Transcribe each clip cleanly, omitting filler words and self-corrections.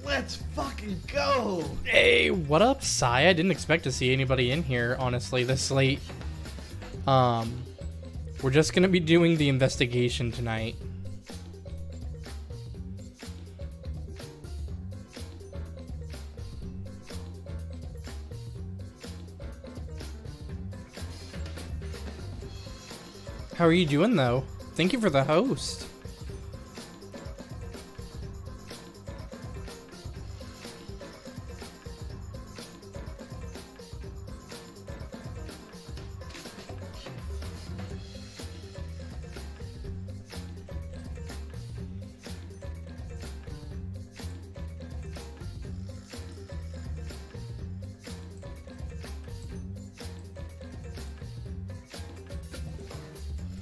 Let's fucking go! Hey, what up, Sai? I didn't expect to see anybody in here, honestly, this late. We're just gonna be doing the investigation tonight. How are you doing, though? Thank you for the host.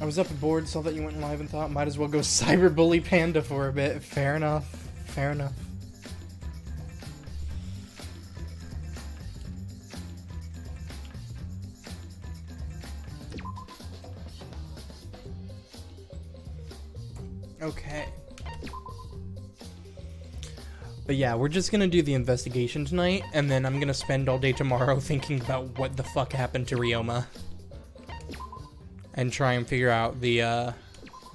I was up aboard, saw that you went live and thought might as well go cyberbully Panda for a bit. Fair enough. Fair enough. Okay. But yeah, we're just gonna do the investigation tonight, and then I'm gonna spend all day tomorrow thinking about what the fuck happened to Ryoma. And try and figure out the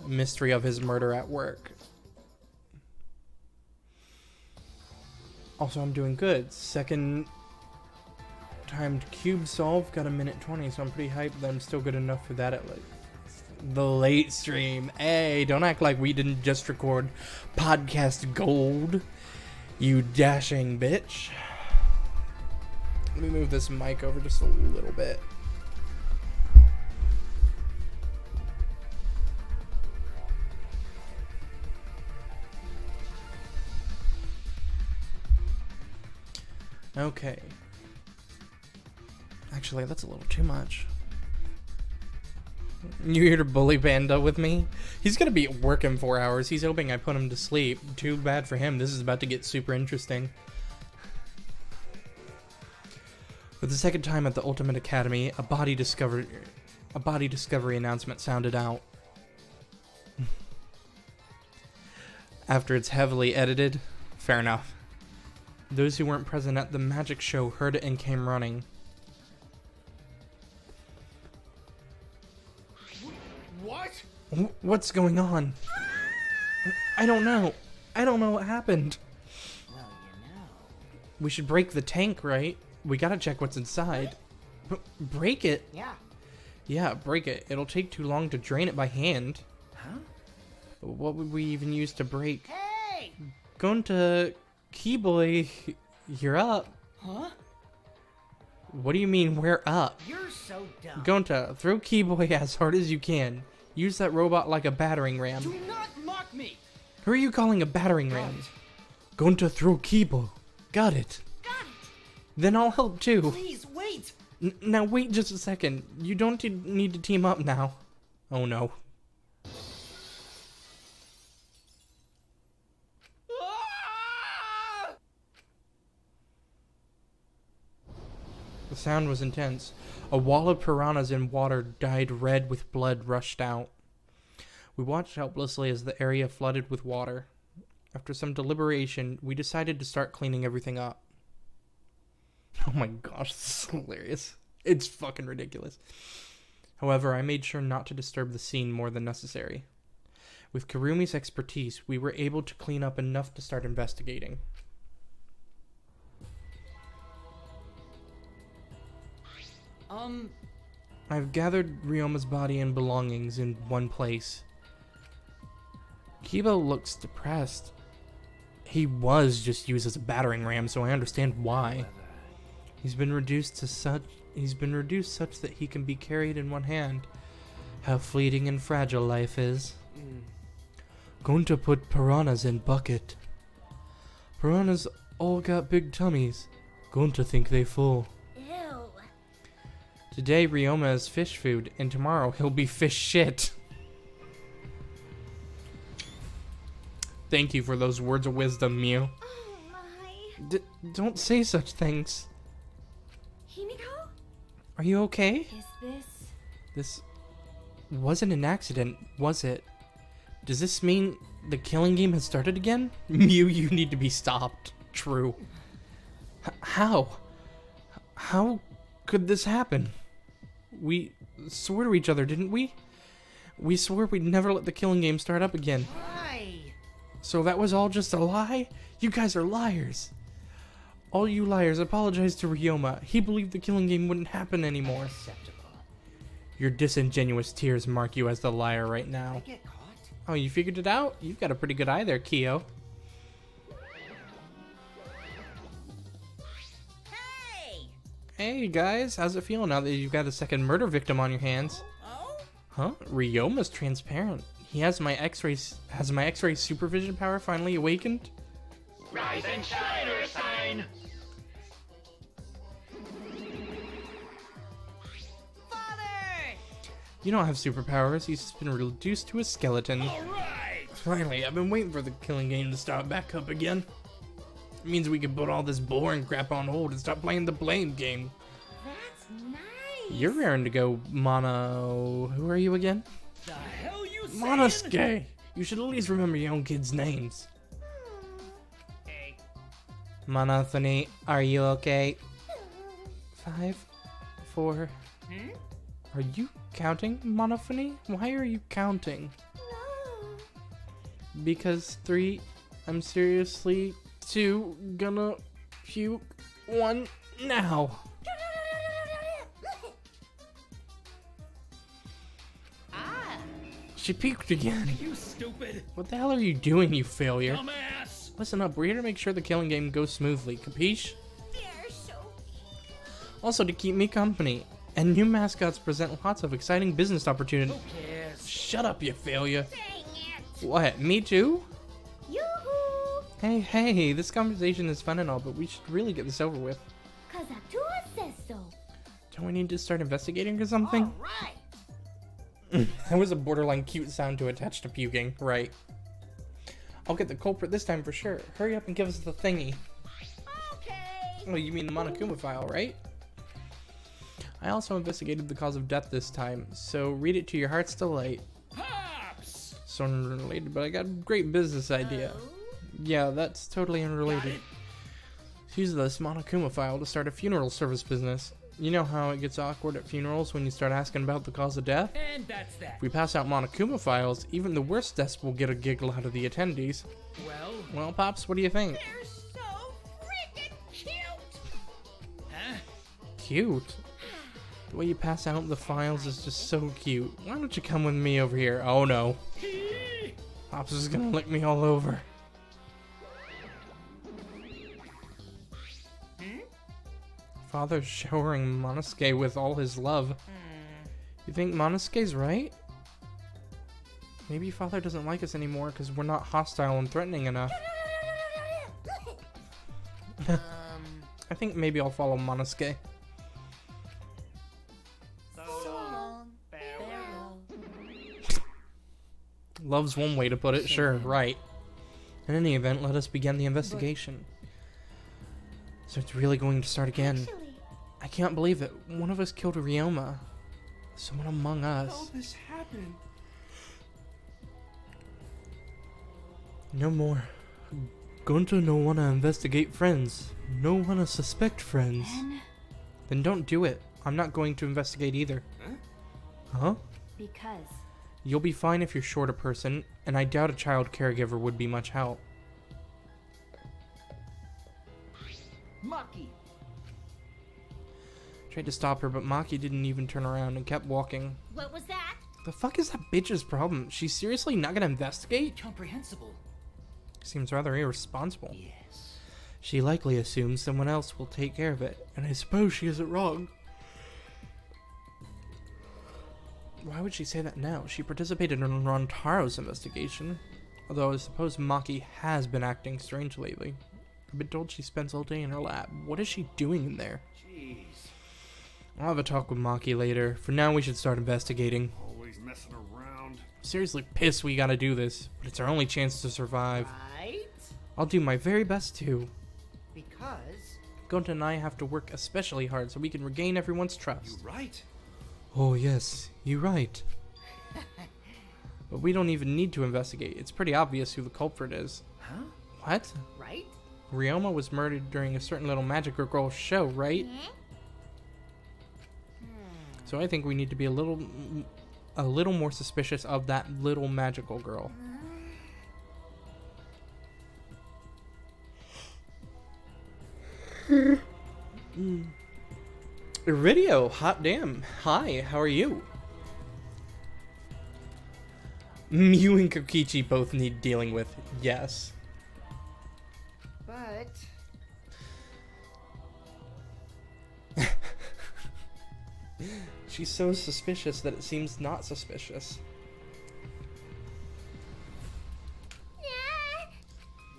mystery of his murder at work. Also, I'm doing good. Second timed cube solve, got a minute 20, so I'm pretty hyped that I'm still good enough for that at like the late stream. Hey, don't act like we didn't just record podcast gold, you dashing bitch. Let me move this mic over just a little bit. Okay. Actually, that's a little too much. You here to bully Panda with me? He's gonna be at work in 4 hours. He's hoping I put him to sleep. Too bad for him. This is about to get super interesting. For the second time at the Ultimate Academy, a body discovery announcement sounded out. After it's heavily edited, fair enough. Those who weren't present at the magic show heard it and came running. What? What's going on? I don't know. I don't know what happened. Well, you know. We should break the tank, right? We gotta check what's inside. Break it? Yeah. Yeah, break it. It'll take too long to drain it by hand. Huh? What would we even use to break? Hey! Going to... Keyboy, you're up. Huh? What do you mean, we're up? You're so dumb. Going to throw Keyboy as hard as you can. Use that robot like a battering ram. Do not mock me! Who are you calling a battering ram? Going to throw Keyboy. Got it. Got it! Then I'll help too. Please, wait! Now wait just a second. You don't need to team up now. Oh no. The sound was intense. A wall of piranhas in water dyed red with blood rushed out. We watched helplessly as the area flooded with water. After some deliberation, we decided to start cleaning everything up. Oh my gosh, this is hilarious. It's fucking ridiculous. However, I made sure not to disturb the scene more than necessary. With Karumi's expertise, we were able to clean up enough to start investigating. I've gathered Ryoma's body and belongings in one place. Kiba looks depressed. He was just used as a battering ram, so I understand why. He's been reduced such that he can be carried in one hand. How fleeting and fragile life is. Going to put piranhas in bucket. Piranhas all got big tummies. Going to think they full. Today, Ryoma is fish food, and tomorrow he'll be fish shit. Thank you for those words of wisdom, Mew. Oh my. Don't say such things. Himiko? Are you okay? Is this... This wasn't an accident, was it? Does this mean the killing game has started again? Mew, you need to be stopped. true. How? How could this happen? We swore to each other, didn't we? We swore we'd never let the killing game start up again. Why? So that was all just a lie? You guys are liars. All you liars, apologize to Ryoma. He believed the killing game wouldn't happen anymore. Acceptable. Your disingenuous tears mark you as the liar right I now. get caught? Oh, you figured it out? You've got a pretty good eye there, Kyo. Hey! Hey guys, how's it feel now that you've got a second murder victim on your hands? Oh? Huh? Ryoma's transparent. He has my X-ray supervision power finally awakened? Rise and shine, Ursine! Father! You don't have superpowers. He's just been reduced to a skeleton. Alright! Finally, I've been waiting for the killing game to start back up again. It means we can put all this boring crap on hold and stop playing the blame game. That's nice. You're raring to go, Mono... Who are you again? The hell you saying? Monosuke! You should at least remember your own kids' names. Hey. Monophony, are you okay? 5, 4... Hmm? Are you counting, Monophony? Why are you counting? No. Because 3, I'm seriously 2, gonna puke 1 now. Ah! She puked again. You stupid! What the hell are you doing, you failure? Dumbass! Listen up, we're here to make sure the killing game goes smoothly, capiche? They're so Also to keep me company. And new mascots present lots of exciting business opportunities. Who cares? Shut up, you failure. dang it. What, me too? Yoo-hoo. Hey, this conversation is fun and all, but we should really get this over with. Cause Atua says so. Don't we need to start investigating or something? Alright! That was a borderline cute sound to attach to puking, right? I'll get the culprit this time for sure. Hurry up and give us the thingy. Okay! Oh, you mean the Monokuma file, right? I also investigated the cause of death this time, so read it to your heart's delight. Pops! Sort of unrelated, but I got a great business idea. Yeah, that's totally unrelated. Use this Monokuma file to start a funeral service business. You know how it gets awkward at funerals when you start asking about the cause of death? And that's that. If we pass out Monokuma files, even the worst deaths will get a giggle out of the attendees. Well, Pops, what do you think? They're so freaking cute! Huh? Cute? The way you pass out the files is just so cute. Why don't you come with me over here? Oh no. Pops is gonna lick me all over. Father's showering Monosuke with all his love. You think Monosuke's right? Maybe Father doesn't like us anymore because we're not hostile and threatening enough. I think maybe I'll follow Monosuke. So long. Farewell. Love's one way to put it, sure, right. In any event, let us begin the investigation. So it's really going to start again. Actually, I can't believe it. One of us killed Ryoma. Someone among us. this happened? No more. Gonta no wanna investigate friends. No wanna suspect friends. Then don't do it. I'm not going to investigate either. Huh? because You'll be fine if you're short a person, and I doubt a child caregiver would be much help. Maki! Tried to stop her, but Maki didn't even turn around and kept walking. what was that? The fuck is that bitch's problem? She's seriously not gonna investigate? Incomprehensible. Seems rather irresponsible. Yes. She likely assumes someone else will take care of it, and I suppose she isn't wrong. Why would she say that now? She participated in Rontaro's investigation. Although I suppose Maki has been acting strange lately. I've been told she spends all day in her lab. What is she doing in there? Jeez. I'll have a talk with Maki later. For now, we should start investigating. Always messing around. Seriously pissed we gotta do this, but it's our only chance to survive. Right? I'll do my very best too. Because... Gonta and I have to work especially hard so we can regain everyone's trust. You right. Oh yes, you're right. But we don't even need to investigate. It's pretty obvious who the culprit is. Huh? What? Right? Ryoma was murdered during a certain little magical girl show, right? So I think we need to be a little more suspicious of that little magical girl. Iridio, hot damn. Hi, how are you? You and Kokichi both need dealing with, yes. But She's so suspicious that it seems not suspicious.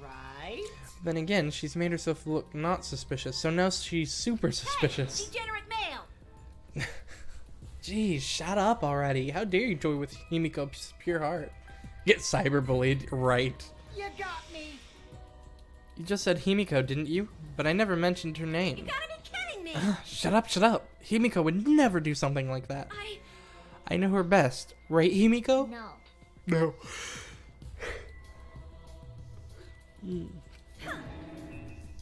right? Then again, she's made herself look not suspicious, so now she's super suspicious. Degenerate male. Jeez, shut up already. How dare you toy with Himiko's pure heart? Get cyberbullied, right. You got me. You just said Himiko, didn't you? But I never mentioned her name. You gotta be kidding me. Shut up, shut up. Himiko would never do something like that. I know her best. Right, Himiko? No. No.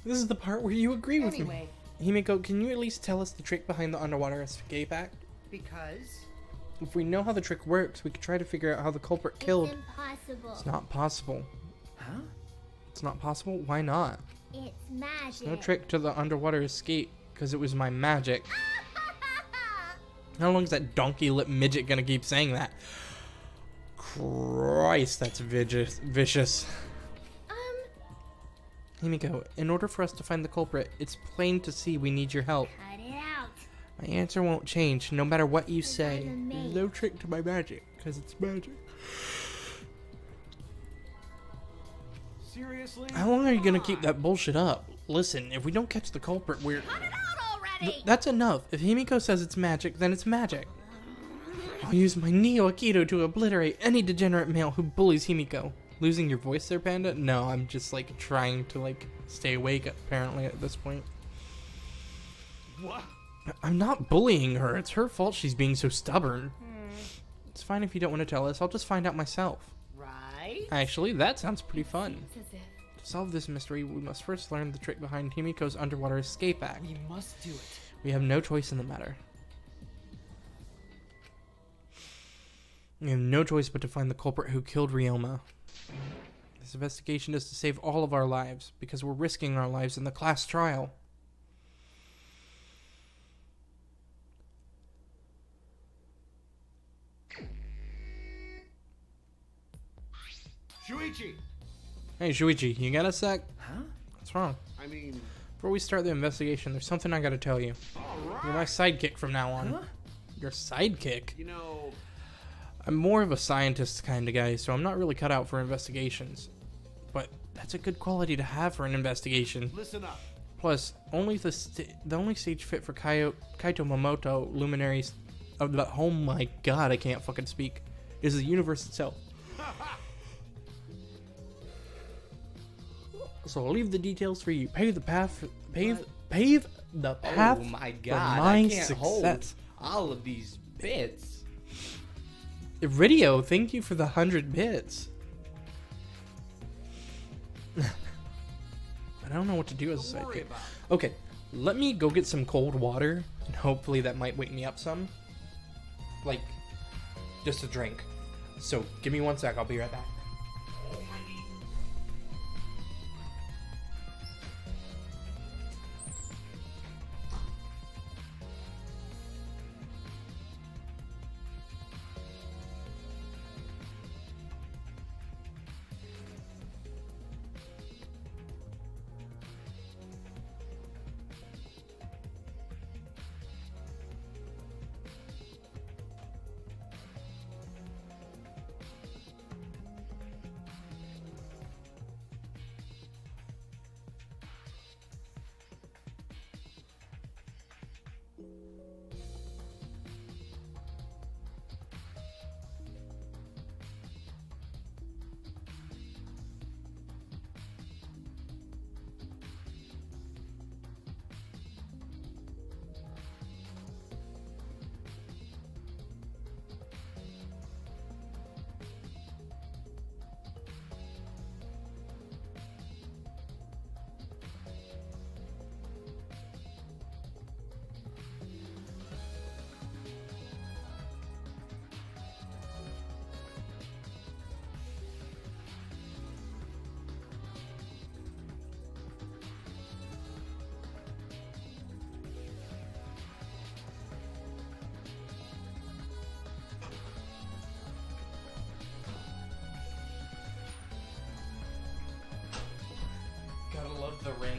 This is the part where you agree with Anyway, me. Himiko, can you at least tell us the trick behind the underwater escape act? because If we know how the trick works, we could try to figure out how the culprit killed. It's impossible. It's not possible. Huh? It's not possible? Why not? It's magic. No trick to the underwater escape, because it was my magic. How long is that donkey lip midget gonna keep saying that? Christ, that's vicious. Himiko, in order for us to find the culprit, it's plain to see we need your help. Cut it out. My answer won't change, no matter what you 'Cause say. I'm a There's mage. no trick to my magic, because it's magic. Seriously? How long are you gonna keep that bullshit up? Listen, if we don't catch the culprit, we're... Cut it out already. That's enough. If Himiko says it's magic, then it's magic. I'll use my Neo Aikido to obliterate any degenerate male who bullies Himiko. Losing your voice there, Panda? No, I'm just, like, trying to, like, stay awake, apparently, at this point. What? I'm not bullying her. It's her fault she's being so stubborn. It's fine if you don't want to tell us. I'll just find out myself. right? Actually, that sounds pretty fun. It's as if To solve this mystery, we must first learn the trick behind Himiko's underwater escape act. We must do it. We have no choice in the matter. We have no choice but to find the culprit who killed Ryoma. This investigation is to save all of our lives, because we're risking our lives in the class trial. Shuichi! Hey, Shuichi, you got a sec? Huh? What's wrong? I mean, Before we start the investigation, there's something I gotta tell you. You're my sidekick from now on. Huh? Your sidekick? you know, I'm more of a scientist kind of guy, so I'm not really cut out for investigations. But that's a good quality to have for an investigation. listen up. Plus, only the only stage fit for Kaito Momoto, luminaries of the... Oh my god, I can't fucking speak. Is the universe itself. So I'll leave the details for you. Pave the path... Pave the path Oh my for god, my I can't hold success. all of these bits. Iridio, thank you for the 100 bits. I don't know what to do as a Don't worry sidekick. about Okay, let me go get some cold water, and hopefully that might wake me up some. Like, just a drink. So, give me 1 sec, I'll be right back.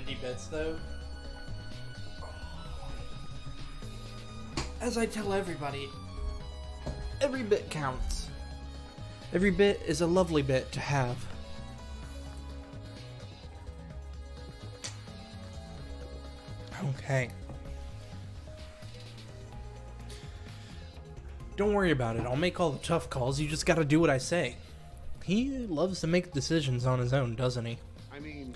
50 bits, though. As I tell everybody, every bit counts. Every bit is a lovely bit to have. Okay. Don't worry about it. I'll make all the tough calls. You just gotta do what I say. He loves to make decisions on his own, doesn't he? I mean,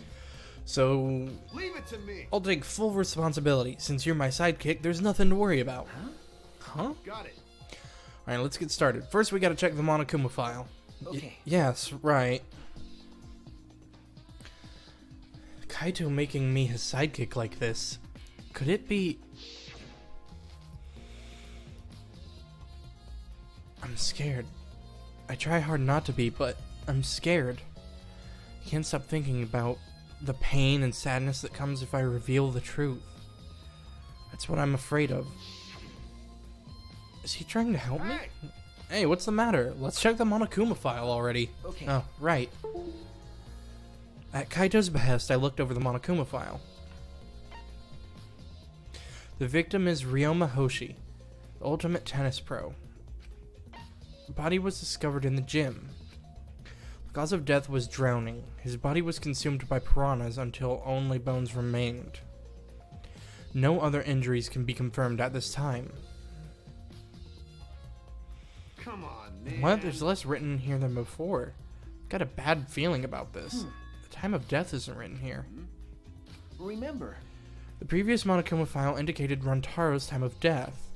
So, leave it to me. I'll take full responsibility. Since you're my sidekick, there's nothing to worry about. Huh? Got it. Alright, let's get started. First, we gotta check the Monokuma file. Okay. Yes, right. Kaito making me his sidekick like this. Could it be... I'm scared. I try hard not to be, but I'm scared. I can't stop thinking about the pain and sadness that comes if I reveal the truth. That's what I'm afraid of. Is he trying to help me? Hey! Hey, what's the matter? Let's check the Monokuma file already. Okay. Oh, right. At Kaito's behest, I looked over the Monokuma file. The victim is Ryoma Hoshi, the ultimate tennis pro. The body was discovered in the gym. The cause of death was drowning. His body was consumed by piranhas until only bones remained. No other injuries can be confirmed at this time. Come on, man. What? There's less written here than before. Got a bad feeling about this. The time of death isn't written here. Remember. The previous Monokuma file indicated Rantaro's time of death.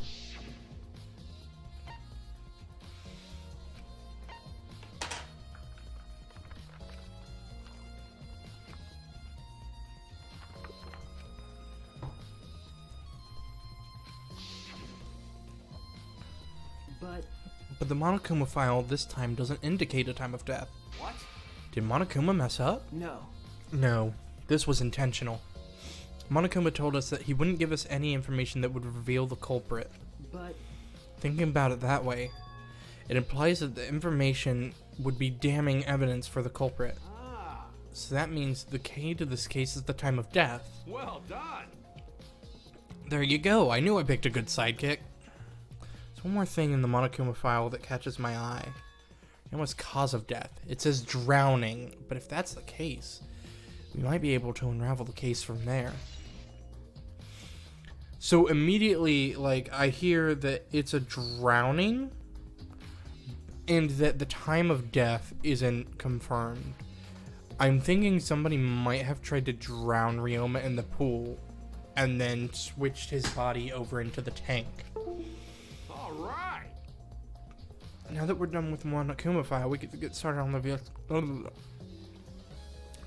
But the Monokuma file this time doesn't indicate a time of death. What? Did Monokuma mess up? No. No, this was intentional. Monokuma told us that he wouldn't give us any information that would reveal the culprit. But Thinking about it that way, it implies that the information would be damning evidence for the culprit. Ah, So that means the key to this case is the time of death. well done. There you go, I knew I picked a good sidekick. There's one more thing in the Monokuma file that catches my eye. It was cause of death. It says drowning, but if that's the case, we might be able to unravel the case from there. So immediately, like, I hear that it's a drowning, and that the time of death isn't confirmed. I'm thinking somebody might have tried to drown Ryoma in the pool, and then switched his body over into the tank. All right. Now that we're done with the Monokuma file, we get started on the...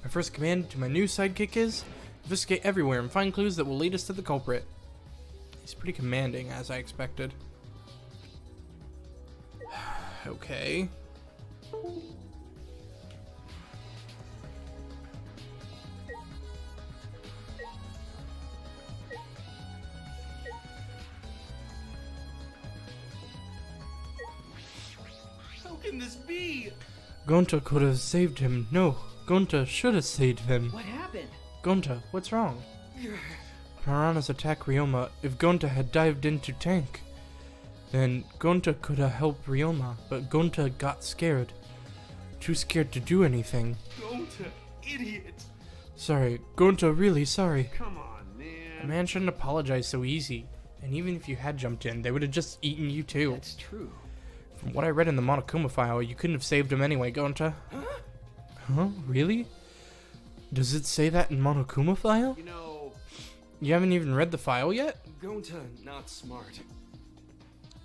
My first command to my new sidekick is investigate everywhere and find clues that will lead us to the culprit. He's pretty commanding, as I expected. Okay. how can this be? Gonta could have saved him. No, Gonta should have saved him. What happened? Gonta, what's wrong? Piranhas attack Ryoma. If Gonta had dived into tank, then Gonta could have helped Ryoma, but Gonta got scared. Too scared to do anything. Go to idiot. Sorry, Gonta, really sorry. Come on, A man. man shouldn't apologize so easy. And even if you had jumped in, they would have just eaten you too. That's true. From what I read in the Monokuma file, you couldn't have saved him anyway, Gonta. Huh? Really? Does it say that in Monokuma file? You know, You haven't even read the file yet? Gonta not smart.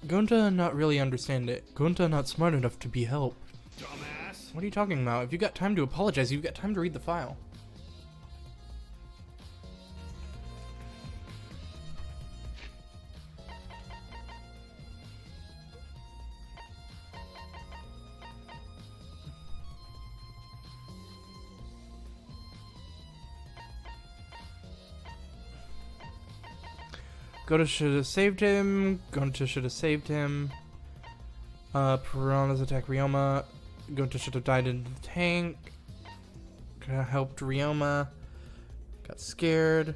Gonta not really understand it. Gonta not smart enough to be helped. dumbass. What are you talking about? If you got time to apologize, you've got time to read the file. Gonta should have saved him. Gonta should have saved him. Piranhas attack Ryoma. Gonta should have died in the tank. Could have helped Ryoma. Got scared.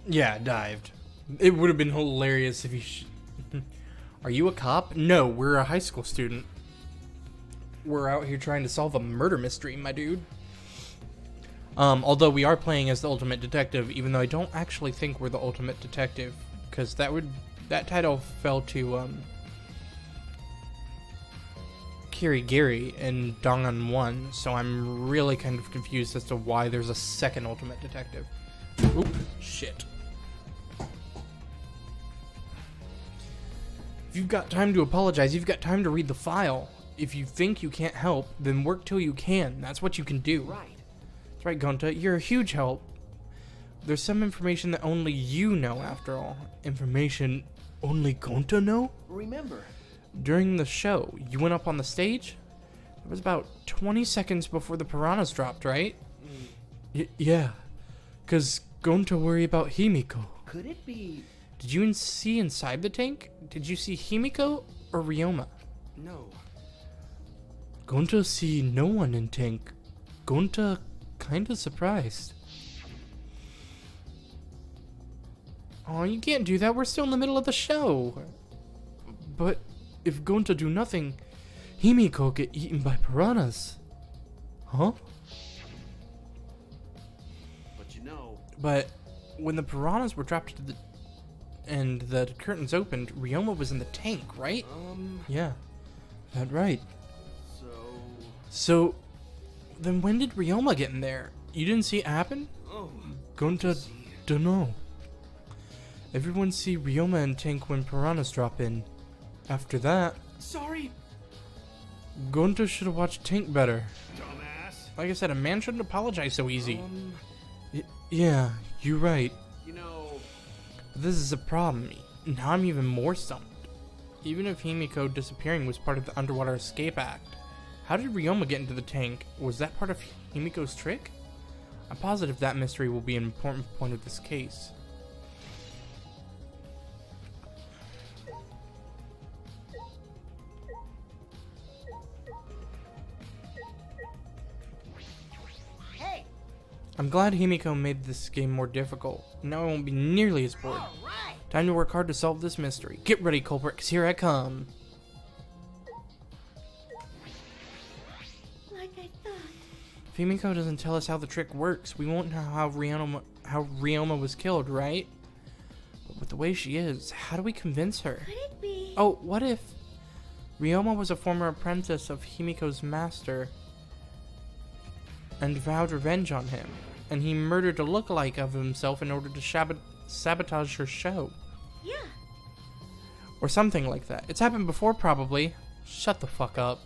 Yeah, dived. It would have been hilarious if you Are you a cop? No, we're a high school student. We're out here trying to solve a murder mystery, my dude. Although we are playing as the ultimate detective, even though I don't actually think we're the ultimate detective, because that title fell to Kirigiri and Dongan 1, so I'm really kind of confused as to why there's a second ultimate detective. Oop, shit. If you've got time to apologize, you've got time to read the file. If you think you can't help, then work till you can. That's what you can do. Right. That's right, Gonta. You're a huge help. There's some information that only you know, after all. Information only Gonta know? Remember, During the show, you went up on the stage? It was about 20 seconds before the piranhas dropped, right? Yeah. 'Cause Gonta worry about Himiko. could it be? Did you see inside the tank? Did you see Himiko or Ryoma? No. Gonta see no one in tank. Gonta kinda surprised. Oh, you can't do that. We're still in the middle of the show. But if Gonta do nothing, Himiko get eaten by piranhas. Huh? But you know, But when the piranhas were dropped to and the curtains opened, Ryoma was in the tank, right? Yeah, that's right. So, then when did Ryoma get in there? You didn't see it happen? oh, Gonta dunno. Everyone see Ryoma in tank when piranhas drop in. After that, Sorry. Gonta should have watched tank better. dumbass. Like I said, a man shouldn't apologize so easy. Yeah, you're right. You know, This is a problem. Now I'm even more stumped. Even if Himiko disappearing was part of the Underwater Escape Act, how did Ryoma get into the tank? Was that part of Himiko's trick? I'm positive that mystery will be an important point of this case. Hey, I'm glad Himiko made this game more difficult. Now I won't be nearly as bored. all right. Time to work hard to solve this mystery. Get ready, culprit, 'cause here I come. Like I thought. If Himiko doesn't tell us how the trick works, we won't know how Ryoma was killed, right? But with the way she is, how do we convince her? Could it be? Oh, what if Ryoma was a former apprentice of Himiko's master and vowed revenge on him, and he murdered a lookalike of himself in order to sabotage her show? Yeah. Or something like that. It's happened before, probably. Shut the fuck up.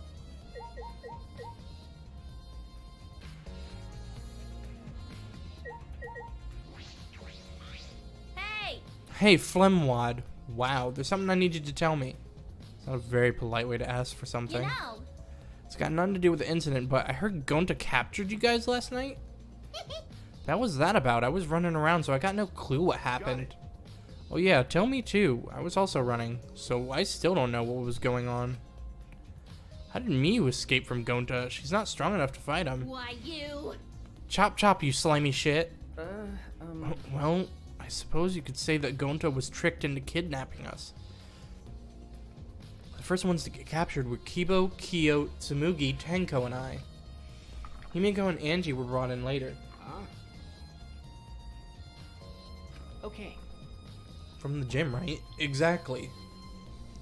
Hey! Hey, Flemwad. Wow, there's something I need you to tell me. It's not a very polite way to ask for You something. know. It's got nothing to do with the incident, but I heard Gonta captured you guys last night? That was that about? I was running around, so I got no clue what happened. Oh yeah, tell me too. I was also running, so I still don't know what was going on. How did Miyu escape from Gonta? She's not strong enough to fight him. Why, you? Chop chop, you slimy shit. Well, I suppose you could say that Gonta was tricked into kidnapping us. The first ones to get captured were Kibo, Kyo, Tsumugi, Tenko, and I. Himiko and Angie were brought in later. huh? Okay. From the gym, right? Exactly.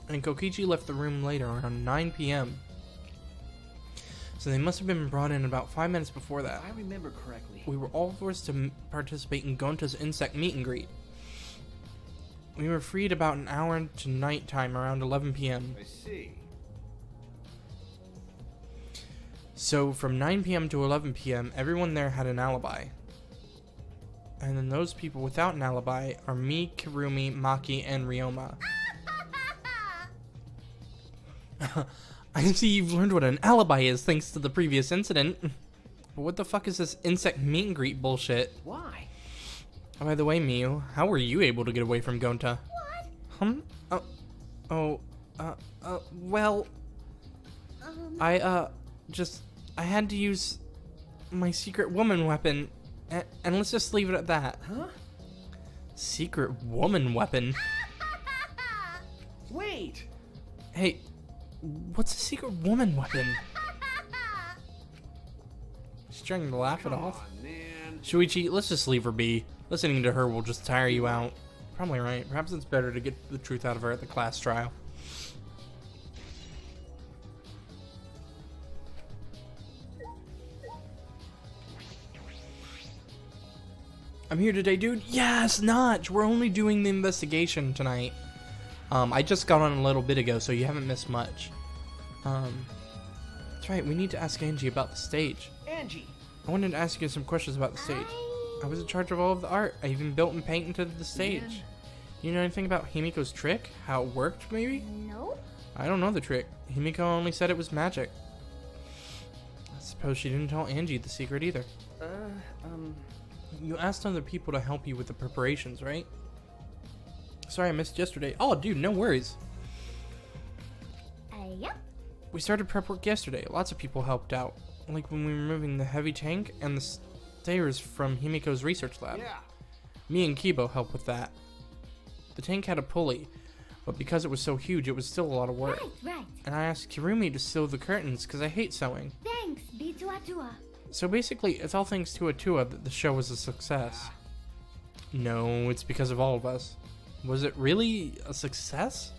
And Kokichi left the room later, around 9 p.m. So they must have been brought in about 5 minutes before that. If I remember correctly. We were all forced to participate in Gonta's insect meet and greet. We were freed about an hour to nighttime around 11 p.m. I see. So from 9 p.m. to 11 p.m., everyone there had an alibi. And then those people without an alibi are me, Kirumi, Maki, and Ryoma. I see you've learned what an alibi is thanks to the previous incident. But what the fuck is this insect meet and greet bullshit? Why? Oh, by the way, Miu, how were you able to get away from Gonta? What? Well, I had to use my secret woman weapon, and let's just leave it at that. Huh? Secret woman weapon? Wait! Hey, what's a secret woman weapon? She's trying to laugh it Come off. on, man. Shuichi, let's just leave her be. Listening to her will just tire you out. Probably right. Perhaps it's better to get the truth out of her at the class trial. I'm here today, dude. Yes, Notch. We're only doing the investigation tonight. I just got on a little bit ago, so you haven't missed much. That's right. We need to ask Angie about the stage. Angie! I wanted to ask you some questions about the stage. I was in charge of all of the art. I even built and painted the stage. Man. You know anything about Himiko's trick? How it worked, maybe? No. I don't know the trick. Himiko only said it was magic. I suppose she didn't tell Angie the secret either. You asked other people to help you with the preparations, right? Sorry I missed yesterday. Oh, dude, no worries. Yep. We started prep work yesterday. Lots of people helped out. Like when we were moving the heavy tank and the stairs from Himiko's research lab. Yeah. Me and Kibo helped with that. The tank had a pulley, but because it was so huge, it was still a lot of work. Right. And I asked Kirumi to sew the curtains because I hate sewing. Thanks, B2A2A. So basically, it's all thanks to Atua that the show was a success. No, it's because of all of us. Was it really a success?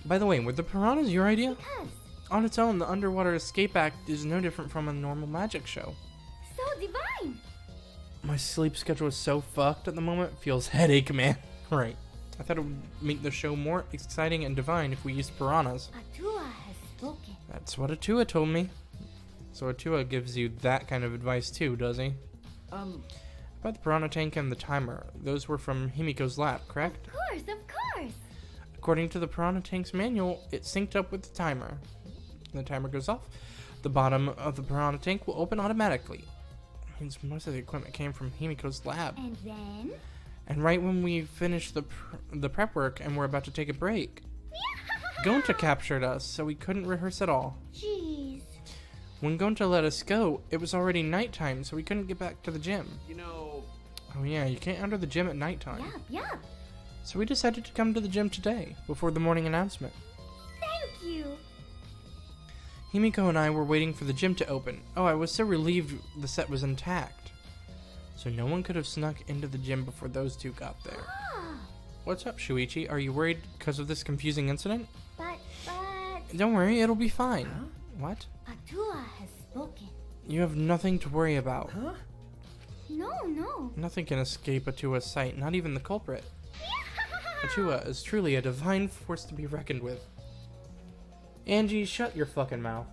By the way, were the piranhas your idea? Because. On its own, the Underwater Escape Act is no different from a normal magic show. So divine. My sleep schedule is so fucked at the moment, it feels headache, man. Right. I thought it would make the show more exciting and divine if we used piranhas. Atua has spoken. That's what Atua told me. So Atua gives you that kind of advice too, does he? About the piranha tank and the timer. Those were from Himiko's lab, correct? Of course. According to the piranha tank's manual, it synced up with the timer. When the timer goes off, the bottom of the piranha tank will open automatically. Means most of the equipment came from Himiko's lab. And then? And right when we finished the prep work and we're about to take a break, Gonta captured us, so we couldn't rehearse at all. Jeez. When Gonta let us go, it was already nighttime, so we couldn't get back to the gym. You know, Oh yeah, you can't enter the gym at nighttime. Yup. So we decided to come to the gym today, before the morning announcement. Thank you. Himiko and I were waiting for the gym to open. Oh, I was so relieved the set was intact. So no one could have snuck into the gym before those two got there. Ah, What's up, Shuichi? Are you worried because of this confusing incident? but. Don't worry, it'll be fine. Huh? What? Atua has spoken. You have nothing to worry about. Huh? No. Nothing can escape Atua's sight, not even the culprit. Atua is truly a divine force to be reckoned with. Angie, shut your fucking mouth.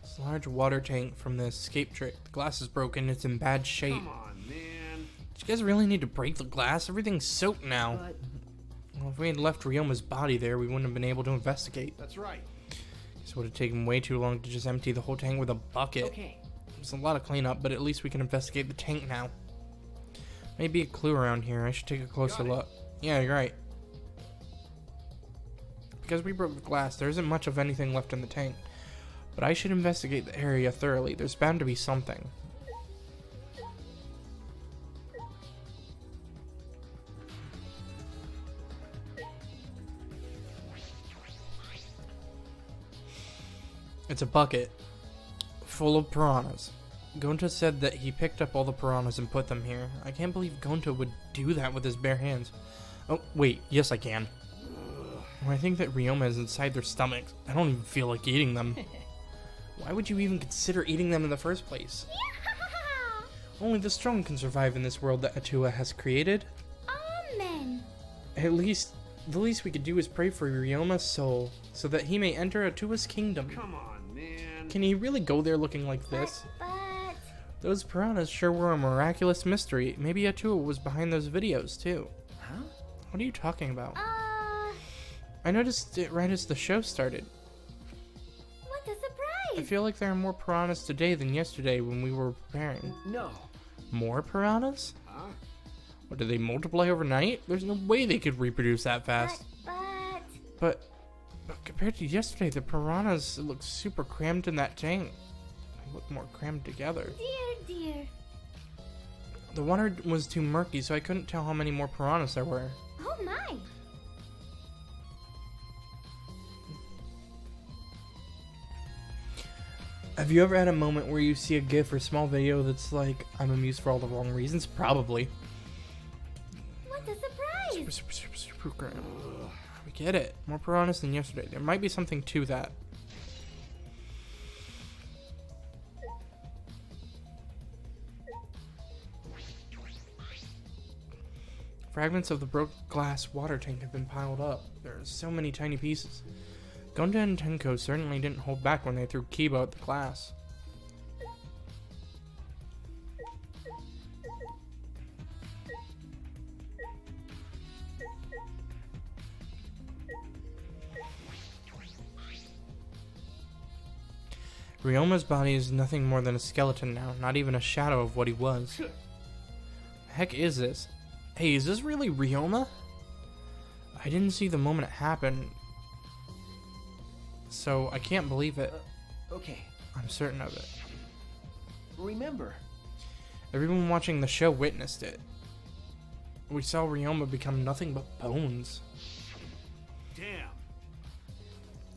This large water tank from the escape trick. The glass is broken, it's in bad shape. come on, man. Did you guys really need to break the glass? Everything's soaked now. But Well, if we had left Ryoma's body there, we wouldn't have been able to investigate. That's right. This would have taken way too long to just empty the whole tank with a bucket. okay. There's a lot of cleanup, but at least we can investigate the tank now. Maybe a clue around here. I should take a closer Got it. look. Yeah, you're right. Because we broke the glass, there isn't much of anything left in the tank. But I should investigate the area thoroughly. There's bound to be something. It's a bucket full of piranhas. Gonta said that he picked up all the piranhas and put them here. I can't believe Gonta would do that with his bare hands. Oh, wait. Yes, I can. Well, I think that Ryoma is inside their stomachs. I don't even feel like eating them. Why would you even consider eating them in the first place? Only the strong can survive in this world that Atua has created. Amen. At least, the least we could do is pray for Ryoma's soul, so that he may enter Atua's kingdom. Come on, man. Can he really go there looking like this? But. Those piranhas sure were a miraculous mystery. Maybe Atua was behind those videos, too. What are you talking about? Uh, I noticed it right as the show started. what a I surprise! feel like there are more piranhas today than yesterday when we were preparing. No. More piranhas? Huh? Or did they multiply overnight? There's no way they could reproduce that fast. But, But compared to yesterday, the piranhas look super crammed in that tank. They look more crammed together. dear. The water was too murky, so I couldn't tell how many more piranhas there were. Oh my! Have you ever had a moment where you see a GIF or small video that's like, I'm amused for all the wrong reasons? Probably. What a surprise! Super crammed. We get it. More piranhas than yesterday. There might be something to that. Fragments of the broken glass water tank have been piled up. There are so many tiny pieces. Gonda and Tenko certainly didn't hold back when they threw Kiba at the glass. Ryoma's body is nothing more than a skeleton now, not even a shadow of what he was. The heck is this? Hey, is this really Ryoma? I didn't see the moment it happened, so I can't believe it. Okay. I'm certain of it. Remember. Everyone watching the show witnessed it. We saw Ryoma become nothing but bones. Damn.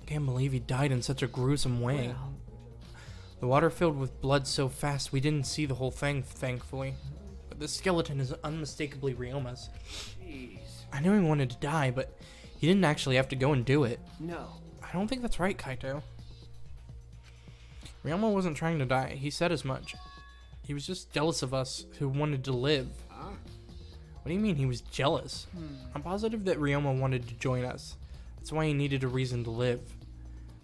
Can't believe he died in such a gruesome way. Well. The water filled with blood so fast we didn't see the whole thing, thankfully. But the skeleton is unmistakably Ryoma's. Jeez. I knew he wanted to die, but he didn't actually have to go and do it. No. I don't think that's right, Kaito. Ryoma wasn't trying to die. He said as much. He was just jealous of us who wanted to live. Huh? What do you mean he was jealous? I'm positive that Ryoma wanted to join us. That's why he needed a reason to live.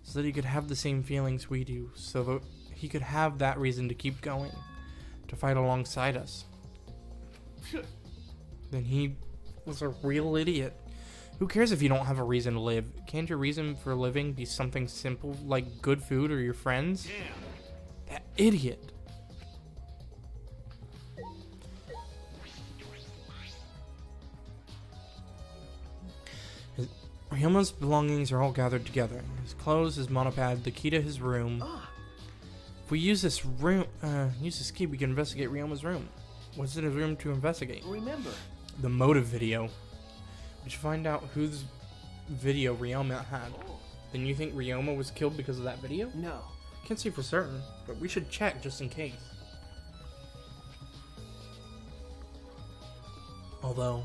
So that he could have the same feelings we do. So that he could have that reason to keep going. To fight alongside us. Then he was a real idiot. Who cares if you don't have a reason to live? Can't your reason for living be something simple like good food or your friends? Damn. That idiot. Ryoma's belongings are all gathered together. His clothes, his monopad, the key to his room. Ah. If we use this key, we can investigate Ryoma's room. What's in his room to investigate? Remember. The motive video. We should find out whose video Ryoma had. Then you think Ryoma was killed because of that video? No. Can't say for certain, but we should check just in case. Although,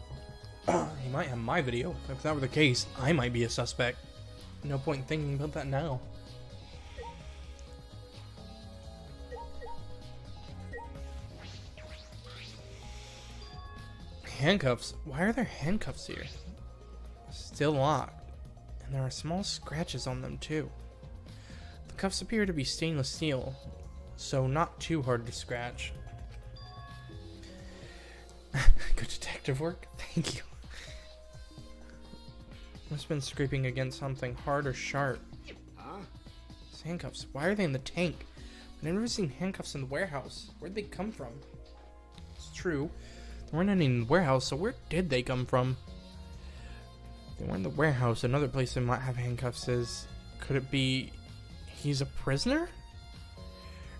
he might have my video. If that were the case, I might be a suspect. No point in thinking about that now. Handcuffs? Why are there handcuffs here? Still locked. And there are small scratches on them too. The cuffs appear to be stainless steel, so not too hard to scratch. Good detective work. Thank you. Must have been scraping against something hard or sharp. Huh? These handcuffs. Why are they in the tank? I've never seen handcuffs in the warehouse. Where'd they come from? It's true. There weren't any in the warehouse, so where did they come from? If they weren't in the warehouse, another place they might have handcuffs is... Could it be... he's a prisoner?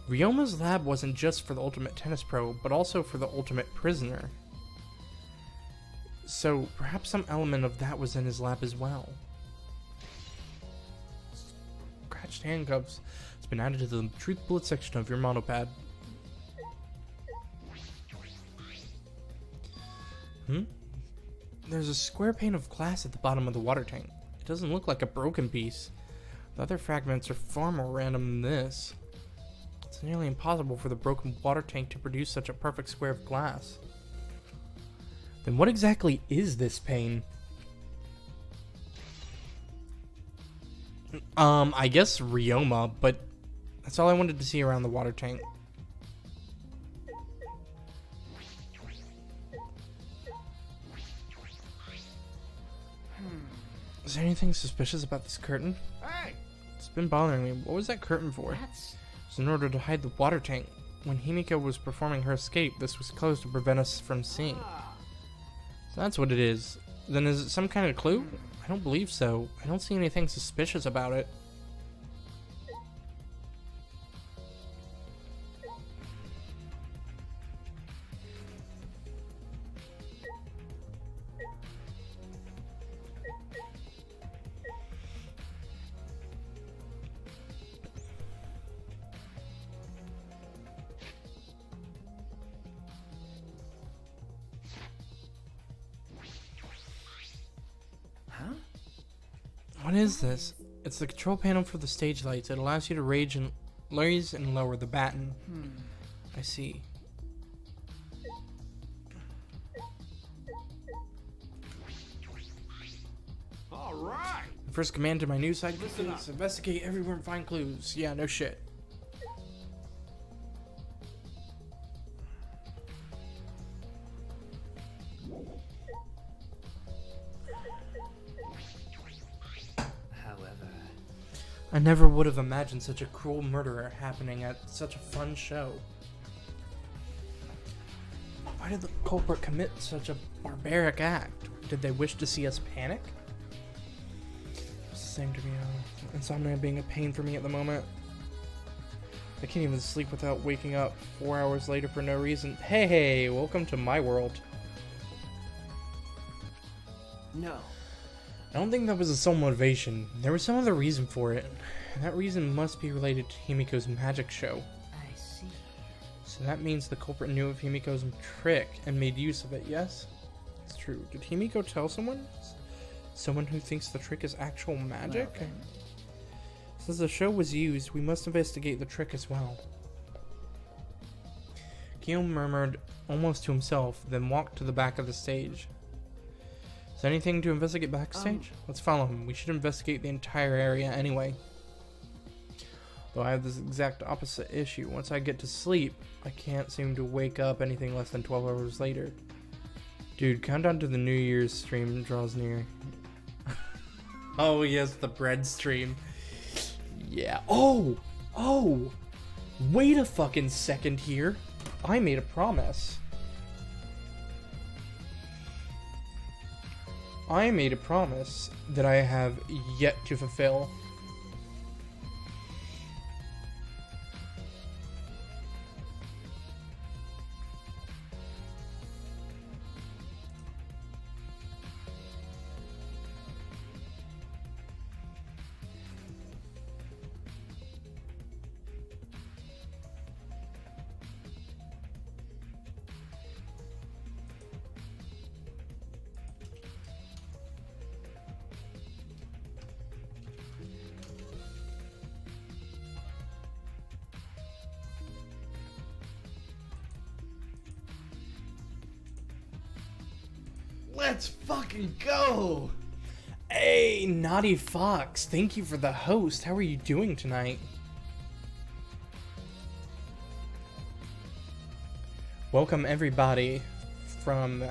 Ryoma's lab wasn't just for the Ultimate Tennis Pro, but also for the Ultimate Prisoner. So, perhaps some element of that was in his lab as well. Scratched handcuffs. It's been added to the Truth Bullet section of your monopad. There's a square pane of glass at the bottom of the water tank. It doesn't look like a broken piece. The other fragments are far more random than this. It's nearly impossible for the broken water tank to produce such a perfect square of glass. Then what exactly is this pane? I guess Ryoma, but that's all I wanted to see around the water tank. Is there anything suspicious about this curtain? Hey! It's been bothering me. What was that curtain for? That's... It's in order to hide the water tank. When Himiko was performing her escape, this was closed to prevent us from seeing. Ah, So that's what it is. Then is it some kind of clue? I don't believe so. I don't see anything suspicious about it. Huh? What is this? It's the control panel for the stage lights. It allows you to raise and lower the batten. I see. all right. The first command to my new sidekick Listen is up. investigate everywhere and find clues. Yeah, no shit. However... I never would have imagined such a cruel murder happening at such a fun show. Why did the culprit commit such a barbaric act? Did they wish to see us panic? It's the same to me. Insomnia being a pain for me at the moment. I can't even sleep without waking up 4 hours later for no reason. Hey, welcome to my world. No. I don't think that was the sole motivation. There was some other reason for it. And that reason must be related to Himiko's magic show. I see. So that means the culprit knew of Himiko's trick and made use of it, yes? It's true. Did Himiko tell someone? Someone who thinks the trick is actual magic? Well, then. Since the show was used, we must investigate the trick as well. Guillaume murmured almost to himself, then walked to the back of the stage. Is there anything to investigate backstage? Let's follow him. We should investigate the entire area anyway. Though I have this exact opposite issue. Once I get to sleep, I can't seem to wake up anything less than 12 hours later. Dude, countdown to the New Year's stream draws near. Oh yes, the bread stream. Yeah. Oh! Wait a fucking second here. I made a promise. I made a promise that I have yet to fulfill. Let's fucking go. Hey, Naughty Fox, thank you for the host. How are you doing tonight? Welcome everybody from...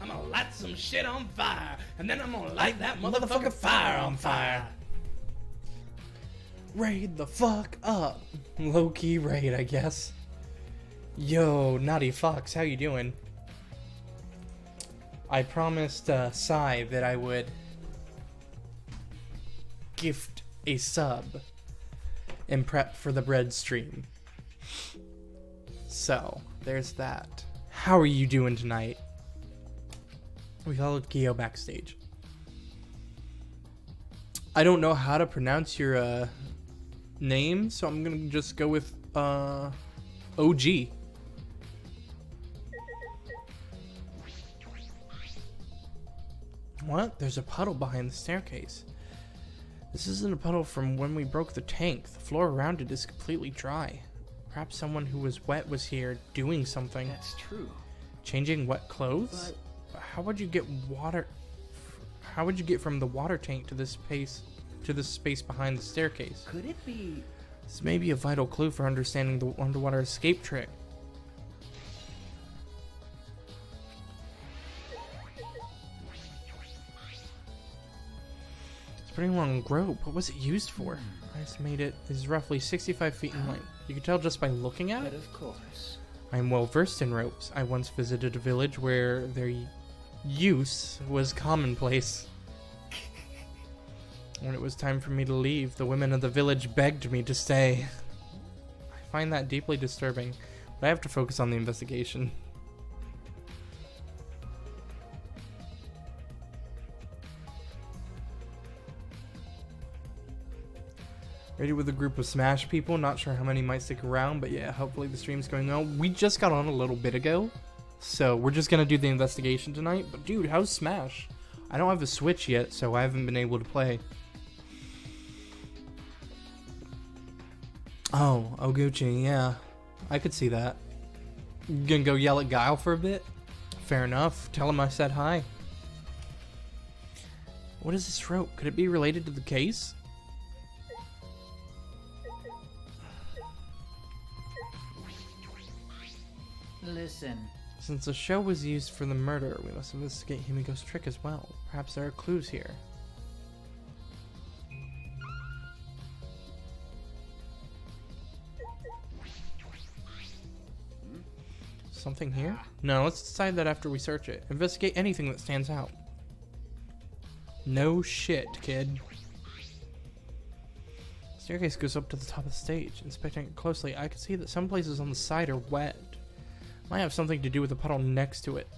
I'm gonna light some shit on fire, and then I'm gonna light that motherfucking fire on fire. Raid the fuck up. Low-key raid, I guess. Yo, Naughty Fox, how you doing? I promised Sai that I would gift a sub and prep for the bread stream. So, there's that. How are you doing tonight? We followed Gio backstage. I don't know how to pronounce your name, so I'm gonna just go with OG. What? There's a puddle behind the staircase. This isn't a puddle from when we broke the tank. The floor around it is completely dry. Perhaps someone who was wet was here doing something. That's true. Changing wet clothes? how would you get water? How would you get from the water tank to this space behind the staircase? Could it be? This may be a vital clue for understanding the underwater escape trick. It's a pretty long rope. What was it used for? I estimate it is roughly 65 feet in length. You can tell just by looking at But it. of course. I am well versed in ropes. I once visited a village where their use was commonplace. When it was time for me to leave, the women of the village begged me to stay. I find that deeply disturbing, but I have to focus on the investigation. Ready with a group of Smash people. Not sure how many might stick around, but yeah, hopefully the stream's going on. We just got on a little bit ago, so we're just gonna do the investigation tonight. But dude, how's Smash? I don't have a Switch yet, so I haven't been able to play. Oh, Oguchi, yeah. I could see that. You gonna go yell at Guile for a bit? Fair enough. Tell him I said hi. What is this rope? Could it be related to the case? Listen. Since the show was used for the murder, we must investigate Himiko's trick as well. Perhaps there are clues here. Something here? No, let's decide that after we search it. Investigate anything that stands out. No shit, kid. Staircase goes up to the top of the stage. Inspecting it closely, I can see that some places on the side are wet. Might have something to do with the puddle next to it.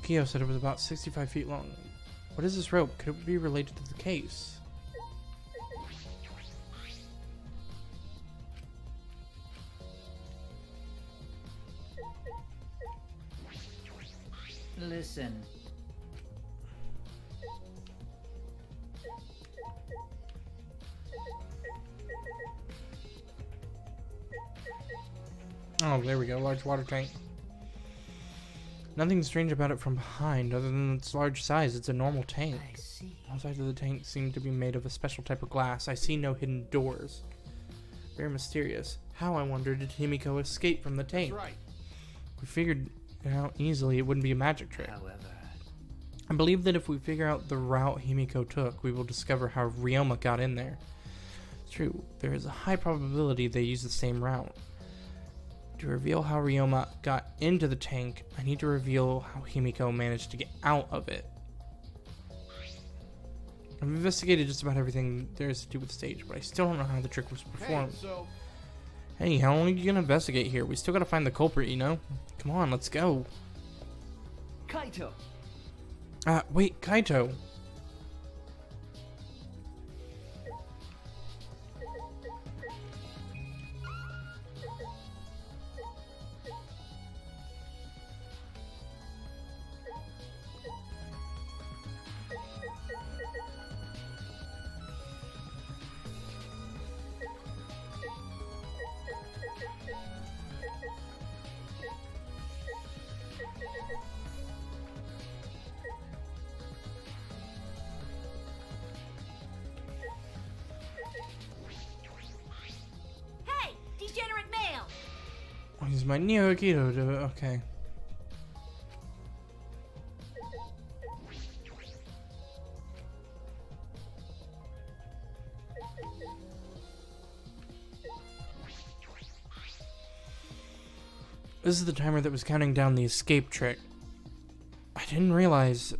Kyo said it was about 65 feet long. What is this rope? Could it be related to the case? Listen. Oh, there we go. Large water tank. Nothing strange about it from behind, other than its large size. It's a normal tank. I see. All sides of the tank seem to be made of a special type of glass. I see no hidden doors. Very mysterious. How, I wonder, did Himiko escape from the tank? That's right. We figured it out easily. It wouldn't be a magic trick. However. I believe that if we figure out the route Himiko took, we will discover how Ryoma got in there. It's true. There is a high probability they use the same route. To reveal how Ryoma got into the tank, I need to reveal how Himiko managed to get out of it. I've investigated just about everything there is to do with the stage, but I still don't know how the trick was performed. Hey, how long are you gonna investigate here? We still gotta find the culprit, you know? Come on, let's go. Kaito. Wait, Kaito. Hey, degenerate male! Oh, he's my Neo Akito. Okay. This is the timer that was counting down the escape trick. I didn't realize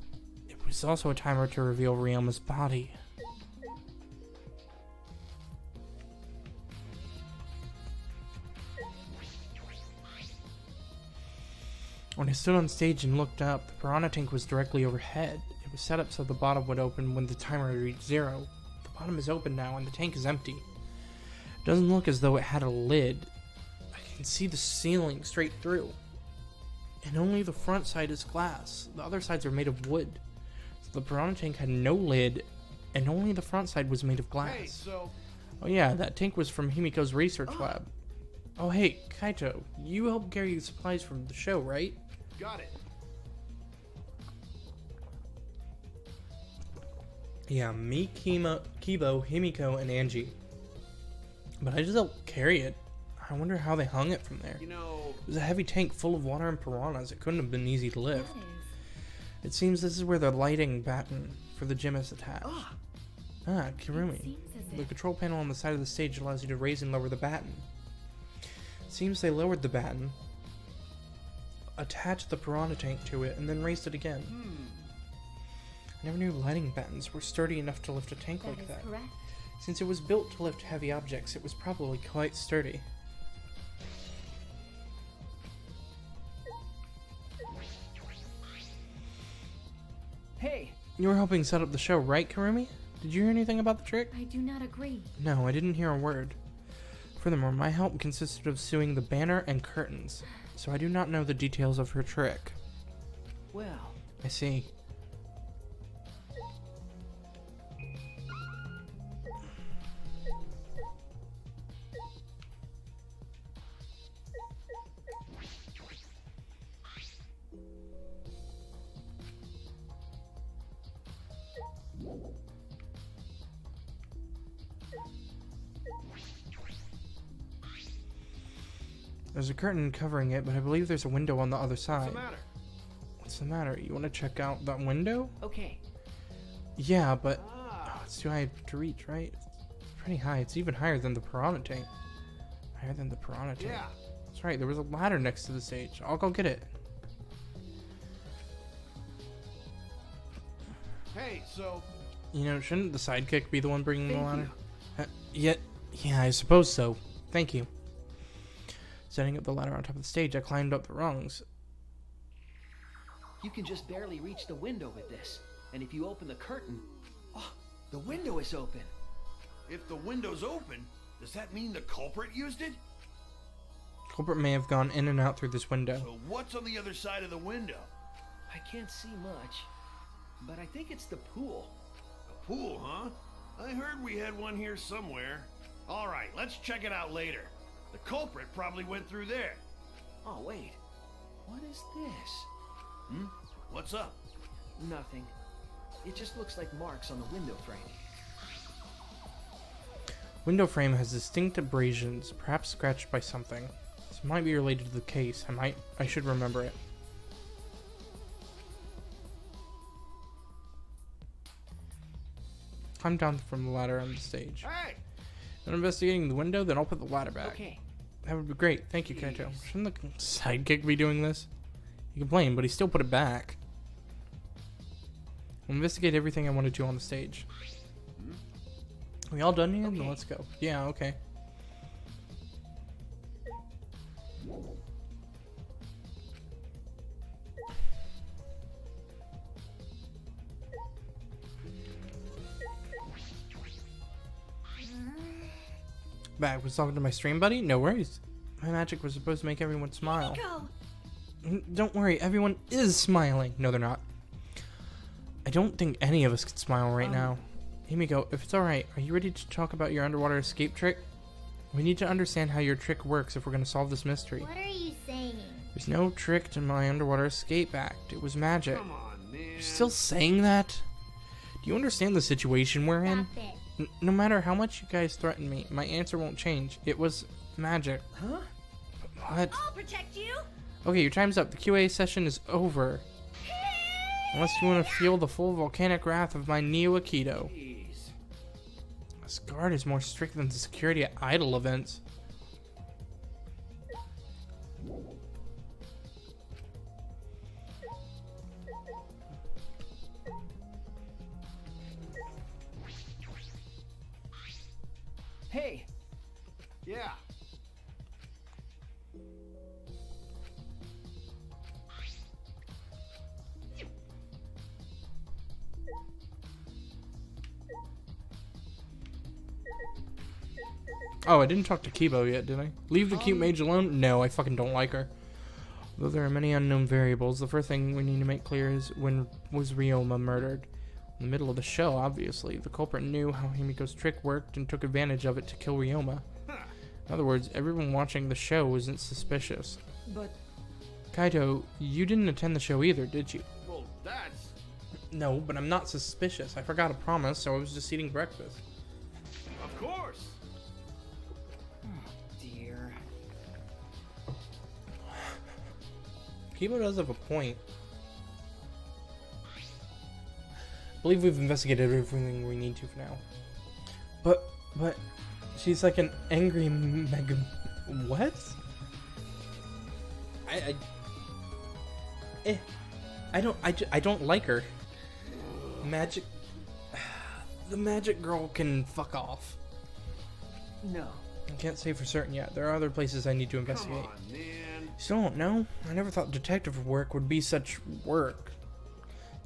it was also a timer to reveal Ryoma's body. When I stood on stage and looked up, the piranha tank was directly overhead. It It was set up so the bottom would open when the timer reached 0. The bottom is open now and the tank is empty. It doesn't look as though it had a lid. I can see the ceiling straight through. And only the front side is glass. The other sides are made of wood. So the piranha tank had no lid, and only the front side was made of glass. Hey, so... Oh yeah, that tank was from Himiko's research lab. Oh hey, Kaito, you helped carry the supplies from the show, right? Got it. Yeah, me, Kibo, Himiko, and Angie. But I just helped carry it. I wonder how they hung it from there. You know... It was a heavy tank full of water and piranhas. It couldn't have been easy to lift. That is. It seems this is where the lighting batten for the gym is attached. Kirumi. Seems as The if control panel on the side of the stage allows you to raise and lower the batten. It seems they lowered the batten, attached the piranha tank to it, and then raised it again. I never knew lighting battens were sturdy enough to lift a tank that like is that. correct. Since it was built to lift heavy objects, it was probably quite sturdy. Hey, You were helping set up the show, right, Kirumi? Did you hear anything about the trick? I do not agree. No, I didn't hear a word. Furthermore, my help consisted of sewing the banner and curtains, so I do not know the details of her trick. well, I see. There's a curtain covering it, but I believe there's a window on the other side. What's the matter? What's the matter? You want to check out that window? okay. Yeah, but it's too high to reach, right? It's pretty high. It's even higher than the piranha tank. Higher than the piranha tank. Yeah. That's right. There was a ladder next to the stage. I'll go get it. Hey, so... You know, shouldn't the sidekick be the one bringing the Thank ladder? you. Yeah, I suppose so. Thank you. Setting up the ladder on top of the stage, I climbed up the rungs. You can just barely reach the window with this. And if you open the curtain... Oh, the window is open. If the window's open, does that mean the culprit used it? Culprit may have gone in and out through this window. So what's on the other side of the window? I can't see much, but I think it's the pool. A pool, huh? I heard we had one here somewhere. All right, let's check it out later. The culprit probably went through there. Oh, wait. What is this? What's up? Nothing. It just looks like marks on the window frame. Window frame has distinct abrasions, perhaps scratched by something. This might be related to the case. I should remember it. Climb down from the ladder on the stage. Hey! When investigating the window, then I'll put the ladder back. Okay. That would be great. Thank you, Kaito. Shouldn't the sidekick be doing this? He complained, but he still put it back. I'll investigate everything I want to do on the stage. We all done here? Okay. Then let's go. Yeah, okay. Back was talking to my stream buddy? No worries. My magic was supposed to make everyone smile. Go. Don't worry, everyone is smiling. No, they're not. I don't think any of us can smile right now. Himiko, if it's alright, are you ready to talk about your underwater escape trick? We need to understand how your trick works if we're going to solve this mystery. What are you saying? There's no trick to my underwater escape act. It was magic. Come on, man. You're still saying that? Do you understand the situation we're in? Stop it. No matter how much you guys threaten me, my answer won't change. It was magic. Huh? What? I'll protect you. Okay, your time's up. The QA session is over. Unless you want to feel the full volcanic wrath of my Neo Aikido. Jeez. This guard is more strict than the security at idol events. Hey, Yeah. Oh, I didn't talk to Kibo yet, did I? Leave the cute mage alone? No, I fucking don't like her. Though there are many unknown variables, the first thing we need to make clear is when was Ryoma murdered? In the middle of the show, obviously. The culprit knew how Himiko's trick worked and took advantage of it to kill Ryoma. In other words, everyone watching the show isn't suspicious. But Kaito, you didn't attend the show either, did you? Well, that's... No, but I'm not suspicious. I forgot a promise, so I was just eating breakfast. Of course. dear. Kibo does have a point. I believe we've investigated everything we need to for now. But, she's like an angry mega... What? I don't like her. Magic... The magic girl can fuck off. No. I can't say for certain yet. There are other places I need to Come investigate. on, man. You still don't know? I never thought detective work would be such work.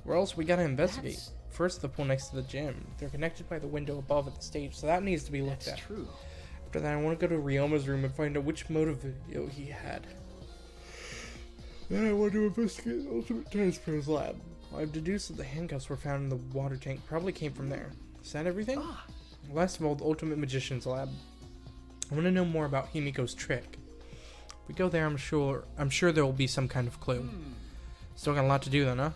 Where else we gotta investigate? That's- First, the pool next to the gym. They're connected by the window above at the stage, so that needs to be looked That's at. true. After that, I want to go to Ryoma's room and find out which motive video he had. Then I want to investigate the Ultimate Transfer's lab. I've deduced that the handcuffs were found in the water tank probably came from there. Is that everything? Last of all, the Ultimate Magician's lab. I want to know more about Himiko's trick. If we go there, I'm sure there will be some kind of clue. Still got a lot to do then, huh?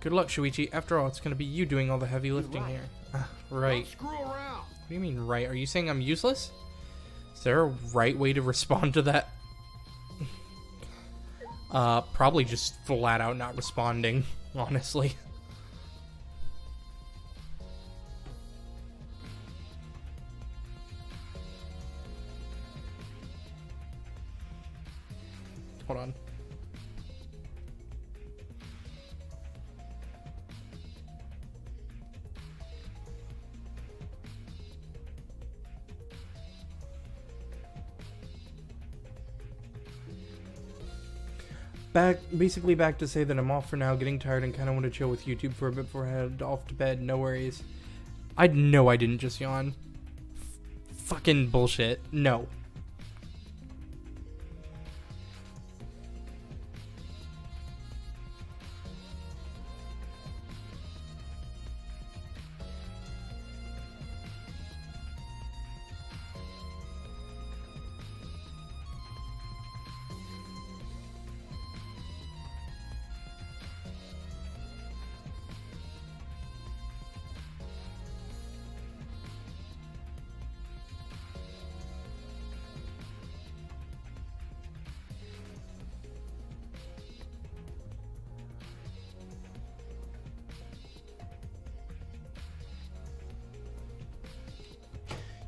Good luck, Shuichi. After all, it's going to be you doing all the heavy lifting right. here. Right. Don't screw around. What do you mean, right? Are you saying I'm useless? Is there a right way to respond to that? Probably just flat out not responding, honestly. Hold on. Basically back to say that I'm off for now, getting tired and kind of want to chill with YouTube for a bit before I head off to bed. No worries. I know I didn't just yawn. Fucking bullshit. No.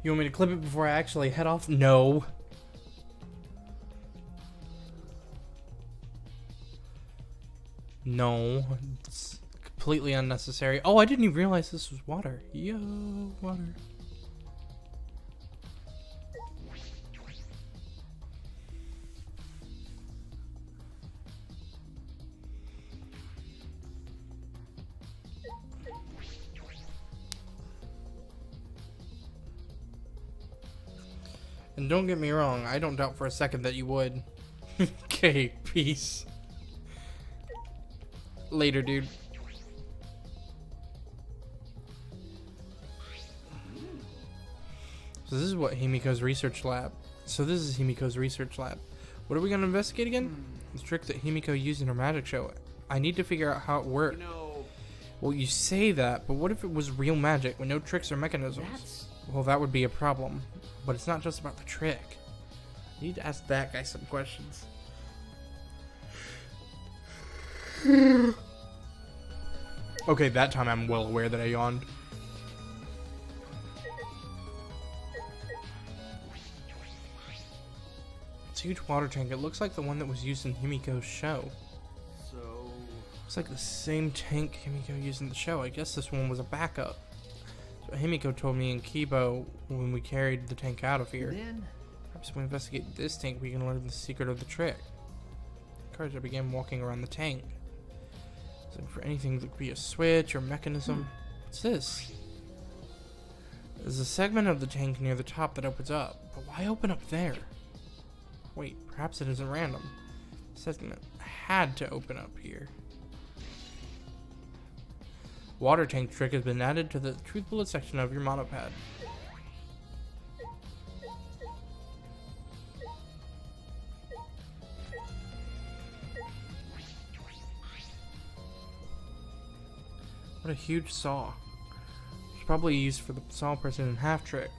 You want me to clip it before I actually head off? No. No. It's completely unnecessary. Oh, I didn't even realize this was water. Yo, water. And don't get me wrong, I don't doubt for a second that you would. Okay, peace. Later, dude. So this is what Himiko's research lab. What are we gonna investigate again? The trick that Himiko used in her magic show. I need to figure out how it worked. You know, Well, you say that, but what if it was real magic with no tricks or mechanisms? Well, that would be a problem. But it's not just about the trick. I need to ask that guy some questions. Okay, that time I'm well aware that I yawned. It's a huge water tank. It looks like the one that was used in Himiko's show. so... It's like the same tank Himiko used in the show. I guess this one was a backup. So Himiko told me and Kibo when we carried the tank out of here. Then Perhaps when we investigate this tank, we can learn the secret of the trick. Encouraged, I began walking around the tank. Looking for anything that could be a switch or mechanism. What's this? There's a segment of the tank near the top that opens up, but why open up there? Wait, perhaps it isn't random. Segment had to open up here. Water tank trick has been added to the truth bullet section of your monopad. What a huge saw. It's probably used for the saw person in half trick.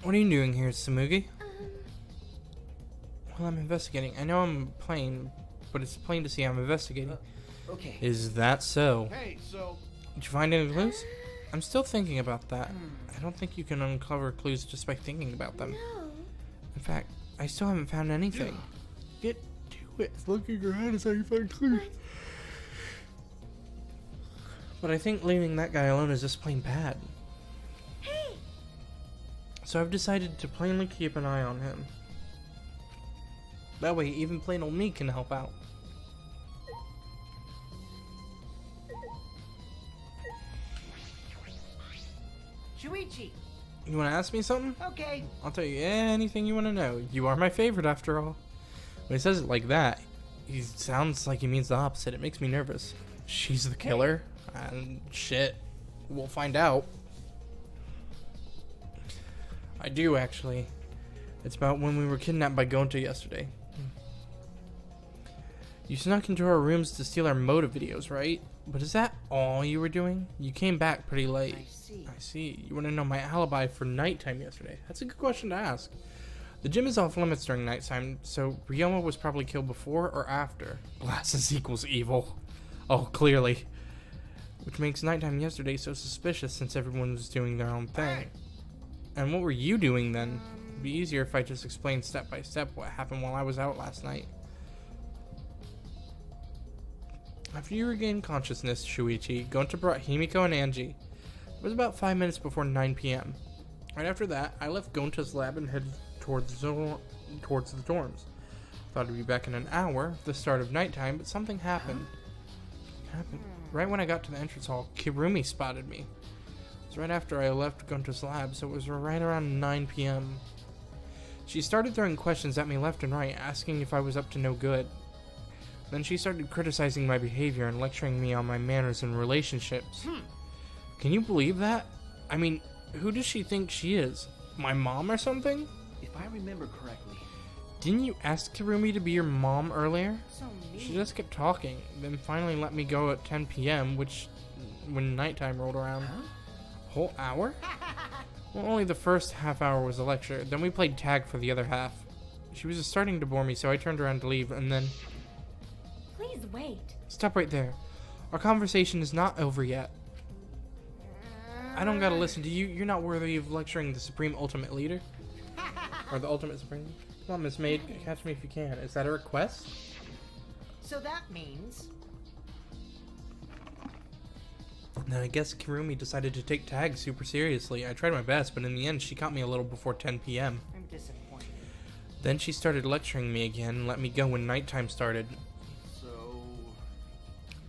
What are you doing here, Samugi? Well, I'm investigating. I know I'm playing, but it's plain to see I'm investigating. Okay. Is that so? Hey, so Did you find any clues? I'm still thinking about that. I don't think you can uncover clues just by thinking about them. No. In fact, I still haven't found anything. Get to it. Looking around is how you find clues. But I think leaving that guy alone is just plain bad. Hey! So I've decided to plainly keep an eye on him. That way, even plain old me can help out. Shuichi. You want to ask me something? Okay. I'll tell you anything you want to know. You are my favorite, after all. When he says it like that, he sounds like he means the opposite. It makes me nervous. She's the killer? And shit. We'll find out. I do, actually. It's about when we were kidnapped by Gonta yesterday. You snuck into our rooms to steal our motive videos, right? But is that all you were doing? You came back pretty late. I see. I see. You want to know my alibi for nighttime yesterday? That's a good question to ask. The gym is off limits during nighttime, so Ryoma was probably killed before or after. Glasses equals evil. Oh, clearly. Which makes nighttime yesterday so suspicious since everyone was doing their own thing. And what were you doing then? It'd be easier if I just explained step by step what happened while I was out last night. After you regained consciousness, Shuichi, Gonta brought Himiko and Angie. It was about 5 minutes before 9 p.m. Right after that, I left Gonta's lab and headed towards the dorms. Thought I'd be back in an hour, the start of nighttime, but something happened. Right when I got to the entrance hall, Kirumi spotted me. It was right after I left Gonta's lab, so it was right around 9 p.m. She started throwing questions at me left and right, asking if I was up to no good. Then she started criticizing my behavior and lecturing me on my manners and relationships. Can you believe that? I mean, who does she think she is? My mom or something? If I remember correctly. Didn't you ask Kirumi to be your mom earlier? So mean. She just kept talking, then finally let me go at 10 p.m., which, when nighttime rolled around. Whole hour? Well, only the first half hour was a lecture, then we played tag for the other half. She was just starting to bore me, so I turned around to leave, and then... Please wait. Stop right there. Our conversation is not over yet. I don't gotta listen to you. You're not worthy of lecturing the Supreme Ultimate Leader. Or the Ultimate Supreme. Come on, Miss Maid. Catch me if you can. Is that a request? So that means... Then I guess Kirumi decided to take tag super seriously. I tried my best, but in the end she caught me a little before 10 p.m. I'm disappointed. Then she started lecturing me again and let me go when nighttime started. So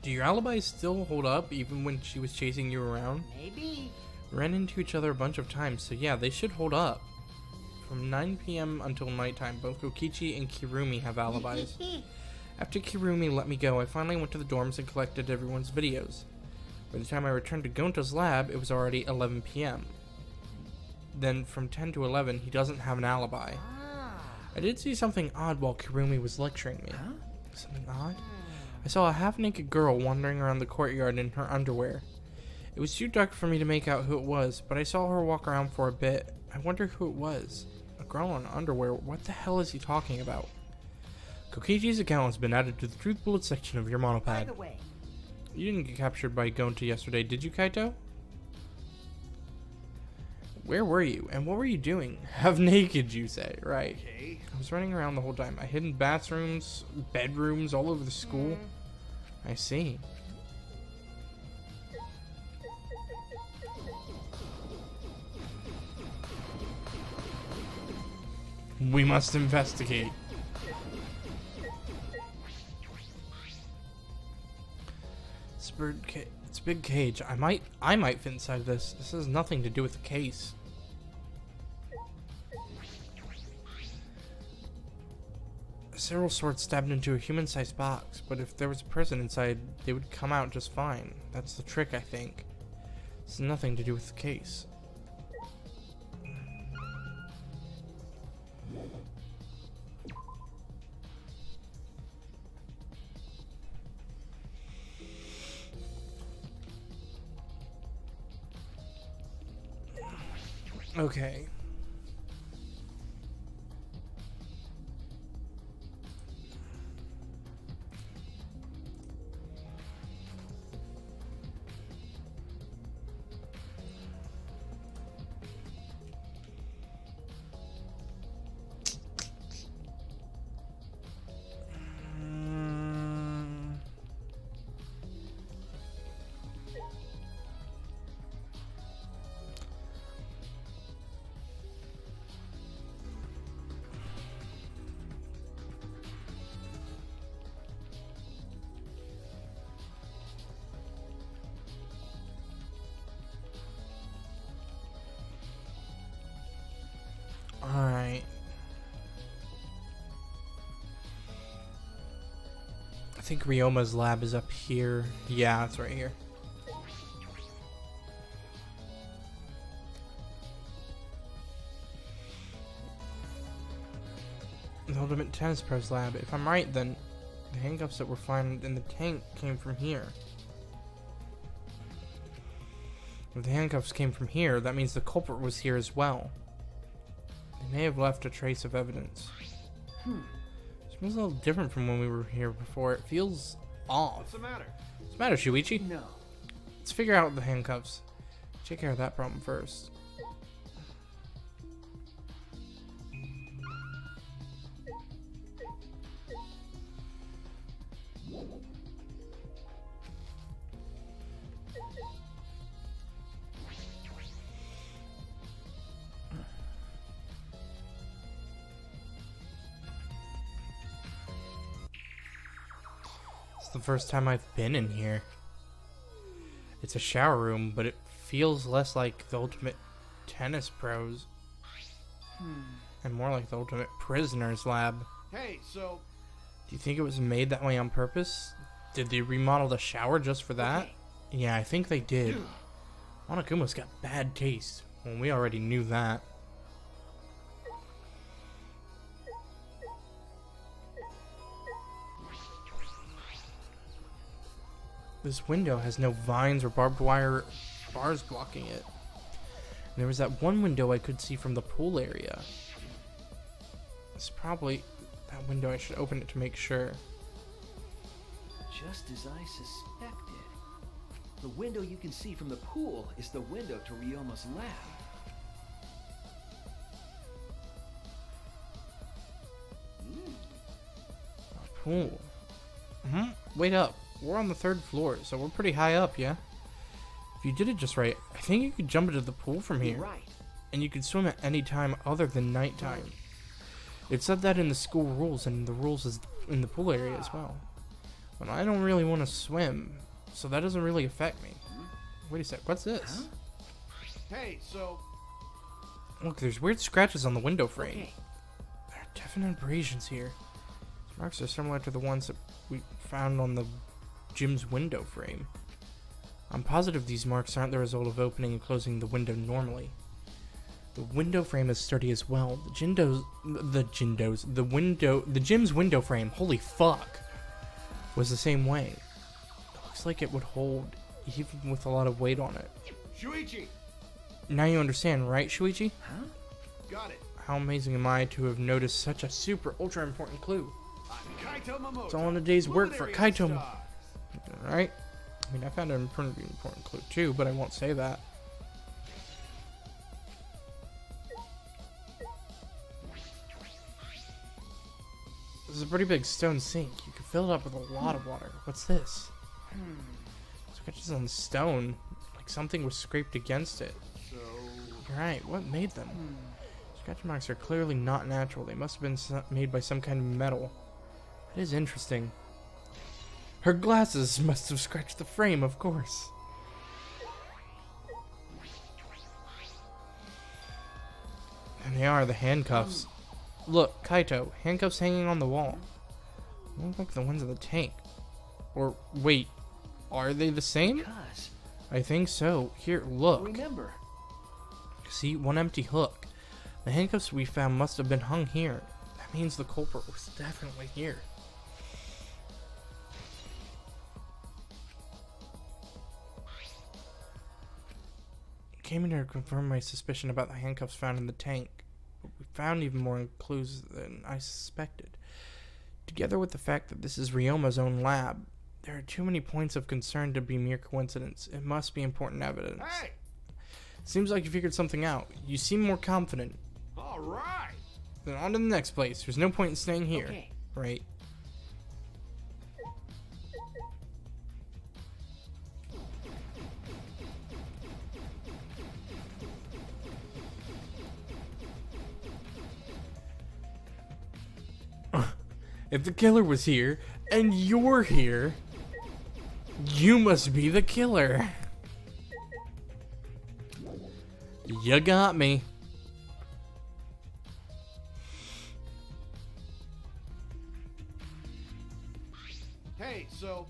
Do your alibis still hold up even when she was chasing you around? Maybe. We ran into each other a bunch of times, so yeah, they should hold up. From 9 p.m. until nighttime, both Kokichi and Kirumi have alibis. After Kirumi let me go, I finally went to the dorms and collected everyone's videos. By the time I returned to Gonta's lab, it was already 11 p.m. Then from 10 to 11, he doesn't have an alibi. I did see something odd while Kirumi was lecturing me. Something odd? I saw a half-naked girl wandering around the courtyard in her underwear. It was too dark for me to make out who it was, but I saw her walk around for a bit. I wonder who it was. A girl in underwear? What the hell is he talking about? Kokichi's account has been added to the Truth Bullet section of your By monopad. the way, You didn't get captured by Gonta yesterday, did you, Kaito? Where were you, and what were you doing? Half naked, you say, right. okay. I was running around the whole time. I hid in bathrooms, bedrooms, all over the school. I see. We must investigate. It's a big cage. I might fit inside this. This has nothing to do with the case. Several swords stabbed into a human-sized box, but if there was a person inside, they would come out just fine. That's the trick, I think. It's nothing to do with the case. Okay. Alright. I think Ryoma's lab is up here. Yeah, it's right here. The Ultimate Tennis Pro's lab. If I'm right, then the handcuffs that were found in the tank came from here. If the handcuffs came from here, that means the culprit was here as well. They may have left a trace of evidence. It smells a little different from when we were here before. It feels off. What's the matter? What's the matter, Shuichi? No. Let's figure out the handcuffs. Take care of that problem first. It's the first time I've been in here. It's a shower room, but it feels less like the Ultimate Tennis Pros and more like the Ultimate Prisoner's lab. Hey, so Do you think it was made that way on purpose? Did they remodel the shower just for that? Okay. Yeah, I think they did. Monokuma's got bad taste. Well, we already knew that. This window has no vines or barbed wire bars blocking it. And there was that one window I could see from the pool area. It's probably that window. I should open it to make sure. Just as I suspected. The window you can see from the pool is the window to Ryoma's lab. A pool. Wait up. We're on the 3rd floor, so we're pretty high up, yeah? If you did it just right, I think you could jump into the pool from here. You're right. And you could swim at any time other than nighttime. It said that in the school rules, and the rules is in the pool area as well. But I don't really want to swim, so that doesn't really affect me. Wait a sec, what's this? hey, so Look, there's weird scratches on the window frame. Okay. There are definite abrasions here. These marks are similar to the ones that we found on the gym's window frame. I'm positive these marks aren't the result of opening and closing the window normally. The window frame is sturdy as well. The gym's window frame, holy fuck, was the same way. It looks like it would hold even with a lot of weight on it. Shuichi, Now you understand, right, Shuichi? Huh? got it. How amazing am I to have noticed such a super ultra important clue? I'm Kaito Momoto. It's all in a day's work for luminary of the Kaito. stars. Right? I mean, I found an important clue too, but I won't say that. This is a pretty big stone sink. You could fill it up with a lot of water. What's this? Scratches on the stone, like something was scraped against it. So You're right. What made them? Scratch marks are clearly not natural. They must have been made by some kind of metal. That is interesting. Her glasses must have scratched the frame, of course. And they are the handcuffs. Look, Kaito, handcuffs hanging on the wall. They look like the ones in the tank. Or, wait, are they the same? Because, I think so. Here, look. remember, See, one empty hook. The handcuffs we found must have been hung here. That means the culprit was definitely here. Came in here to confirm my suspicion about the handcuffs found in the tank. But we found even more clues than I suspected. Together with the fact that this is Ryoma's own lab, there are too many points of concern to be mere coincidence. It must be important evidence. Hey, Seems like you figured something out. You seem more confident. all right. Then on to the next place. There's no point in staying here. Okay. Right. If the killer was here, and you're here, you must be the killer. You got me. Hey, so,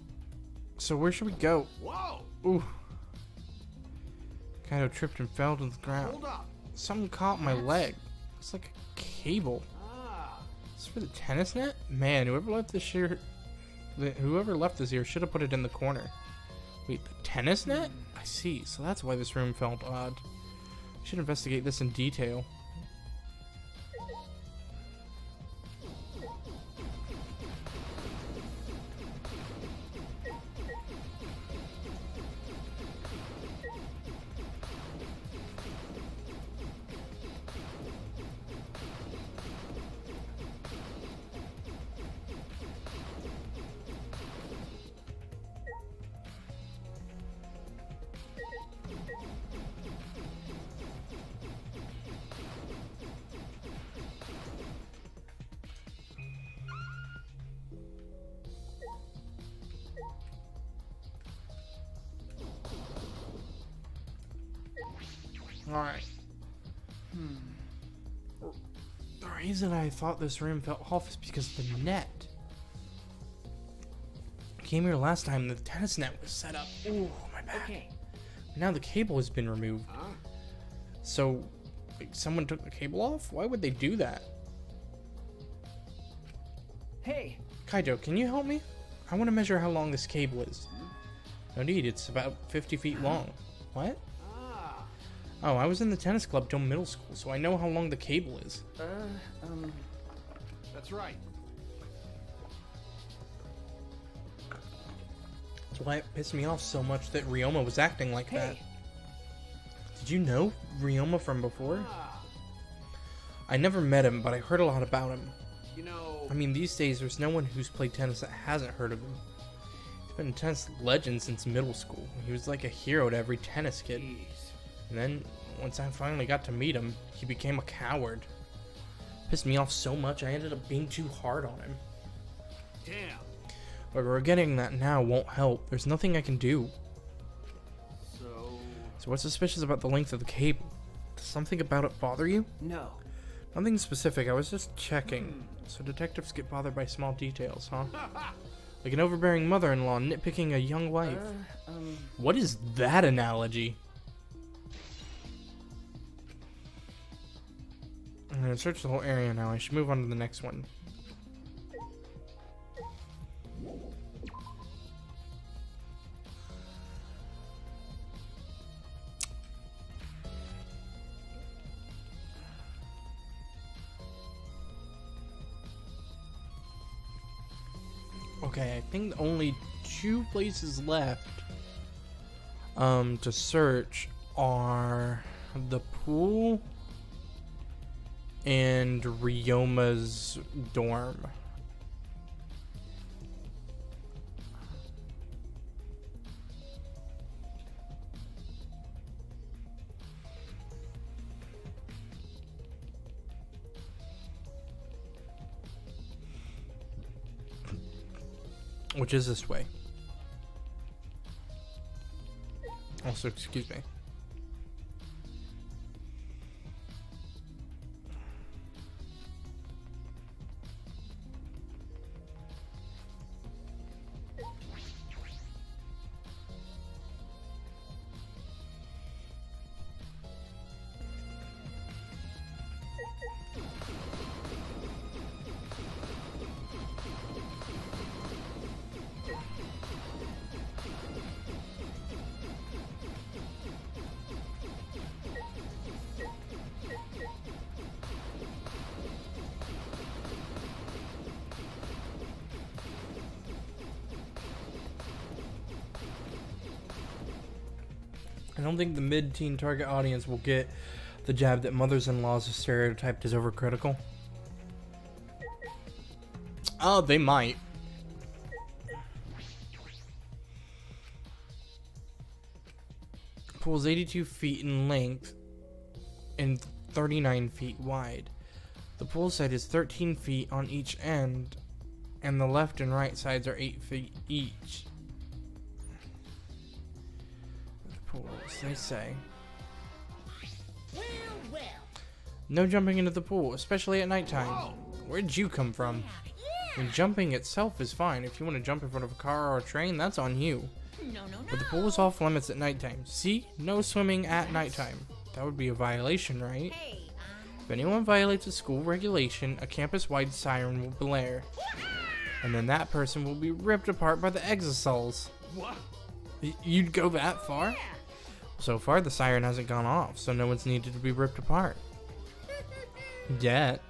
So where should we go? whoa, Ooh. Kind of tripped and fell to the ground. hold up. Something caught my leg. It's like a cable. Ah, Is this for the tennis net? Man, whoever left this here, whoever left this here should have put it in the corner. Wait, the tennis net? I see. So that's why this room felt odd. I should investigate this in detail. Alright. The reason I thought this room felt off is because of the net. I came here last time and the tennis net was set up. Ooh, my back. Okay. Now the cable has been removed. huh? So, like, someone took the cable off? Why would they do that? Hey, Kaito, can you help me? I want to measure how long this cable is. No need, it's about 50 feet long. What? Ah, Oh, I was in the tennis club till middle school, so I know how long the cable is. that's right. That's why it pissed me off so much that Ryoma was acting like that. hey, Did you know Ryoma from before? Ah, I never met him, but I heard a lot about him. you know, I mean, these days there's no one who's played tennis that hasn't heard of him. He's been a tennis legend since middle school. He was like a hero to every tennis kid. jeez. And then, once I finally got to meet him, he became a coward. Pissed me off so much I ended up being too hard on him. Damn. But forgetting that now won't help. There's nothing I can do. So, So what's suspicious about the length of the cable? Does something about it bother you? no. Nothing specific, I was just checking. So detectives get bothered by small details, huh? Like an overbearing mother-in-law nitpicking a young wife. What is that analogy? I'm gonna search the whole area now. I should move on to the next one. Okay, I think only 2 places left to search are the pool and Ryoma's dorm. which is this way. Also, excuse me. I don't think the mid-teen target audience will get the jab that mothers-in-laws are stereotyped as overcritical. Oh, they might. The pool is 82 feet in length and 39 feet wide. The pool side is 13 feet on each end, and the left and right sides are 8 feet each. Pools, they say. Well. No jumping into the pool, especially at nighttime. Where'd you come from? And jumping itself is fine. If you want to jump in front of a car or a train, that's on you. No. But the pool is off limits at nighttime. See? No swimming at nighttime. That would be a violation, right? Hey, If anyone violates a school regulation, a campus-wide siren will blare. And then that person will be ripped apart by the exosols. What? You'd go that far? So far, the siren hasn't gone off, so no one's needed to be ripped apart. Yet.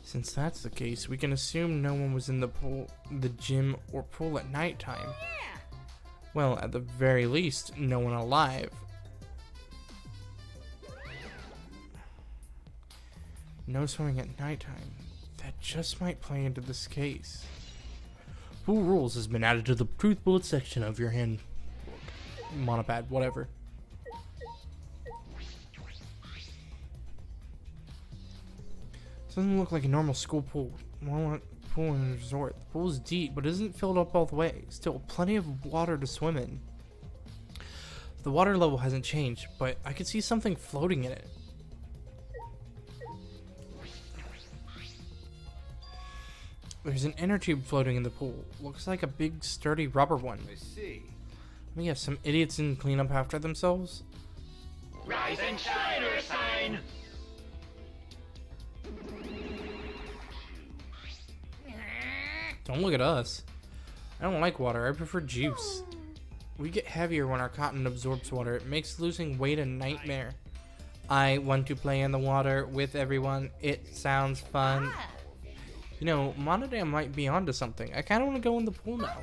Since that's the case, we can assume no one was in the pool, the gym, or pool at nighttime. Well, at the very least, no one alive. No swimming at nighttime. That just might play into this case. Pool rules has been added to the truth bullet section of your handbook. Monopad, whatever. Doesn't look like a normal school pool. More like a pool in a resort. The pool is deep, but isn't filled up all the way. Still plenty of water to swim in. The water level hasn't changed, but I could see something floating in it. There's an inner tube floating in the pool. Looks like a big, sturdy rubber one. I see. We have some idiots didn't clean up after themselves. Rise and shine, Ursine! Don't look at us. I don't like water. I prefer juice. We get heavier when our cotton absorbs water. It makes losing weight a nightmare. I want to play in the water with everyone. It sounds fun. You know, Monodam might be onto something. I kind of want to go in the pool now.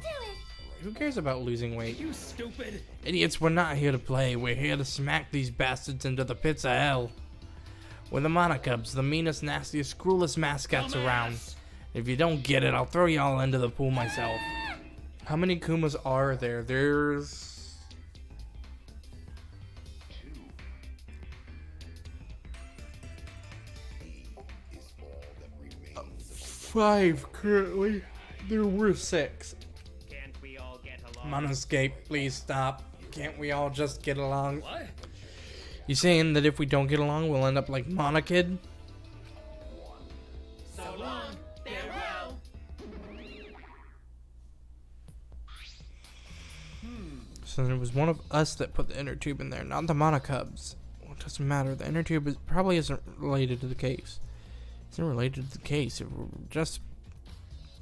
Who cares about losing weight? You stupid. Idiots, we're not here to play. We're here to smack these bastards into the pits of hell. We're the Monocubs, the meanest, nastiest, cruelest mascots around. If you don't get it, I'll throw y'all into the pool myself. How many Kumas are there? There's... 5 currently. There were 6. Can't we all get along? Monoscape, please stop. Can't we all just get along? What? You saying that if we don't get along, we'll end up like Monokid? So long, farewell! So it was one of us that put the inner tube in there, not the Monocubs. Well, it doesn't matter. The inner tube probably isn't related to the case. It's not related to the case. If we're just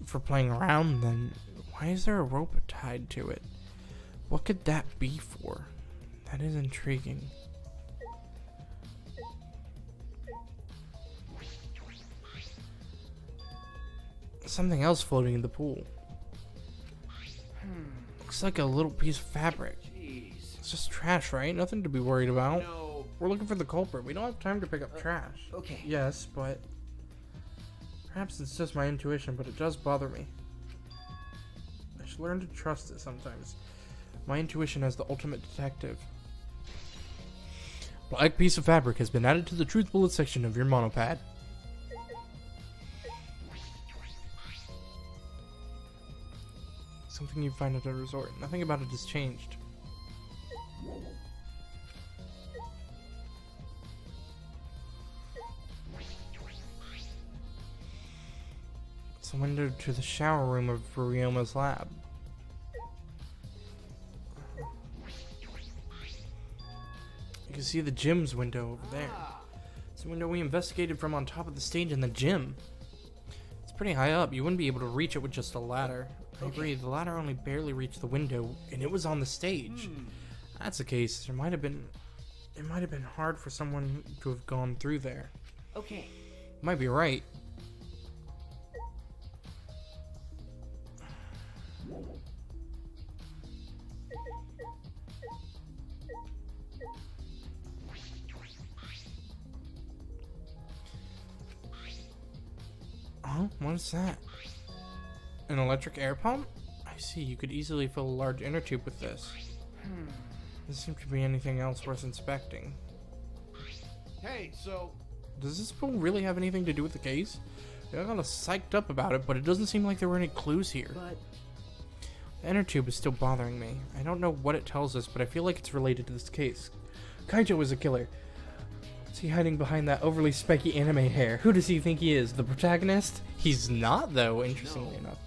for playing around, then why is there a rope tied to it? What could that be for? That is intriguing. Something else floating in the pool. Looks like a little piece of fabric. Jeez. It's just trash, right? Nothing to be worried about. No. We're looking for the culprit. We don't have time to pick up trash. Okay. Yes, but perhaps it's just my intuition, but it does bother me. I should learn to trust it sometimes. My intuition as the ultimate detective. Black piece of fabric has been added to the truth bullet section of your monopad. something you find at a resort. Nothing about it has changed. It's a window to the shower room of Ryoma's lab. You can see the gym's window over there. It's the window we investigated from on top of the stage in the gym. It's pretty high up. You wouldn't be able to reach it with just a ladder. I agree, the ladder only barely reached the window, and it was on the stage. That's the case. It might have been hard for someone to have gone through there. Okay. Might be right. Oh, what is that? An electric air pump? I see, you could easily fill a large inner tube with this. Doesn't seem to be anything else worth inspecting. Hey, so Does this pool really have anything to do with the case? I got all psyched up about it, but it doesn't seem like there were any clues here. But The inner tube is still bothering me. I don't know what it tells us, but I feel like it's related to this case. Kaijo is a killer. What's he hiding behind that overly spiky anime hair? Who does he think he is? The protagonist? He's not, though, interestingly enough.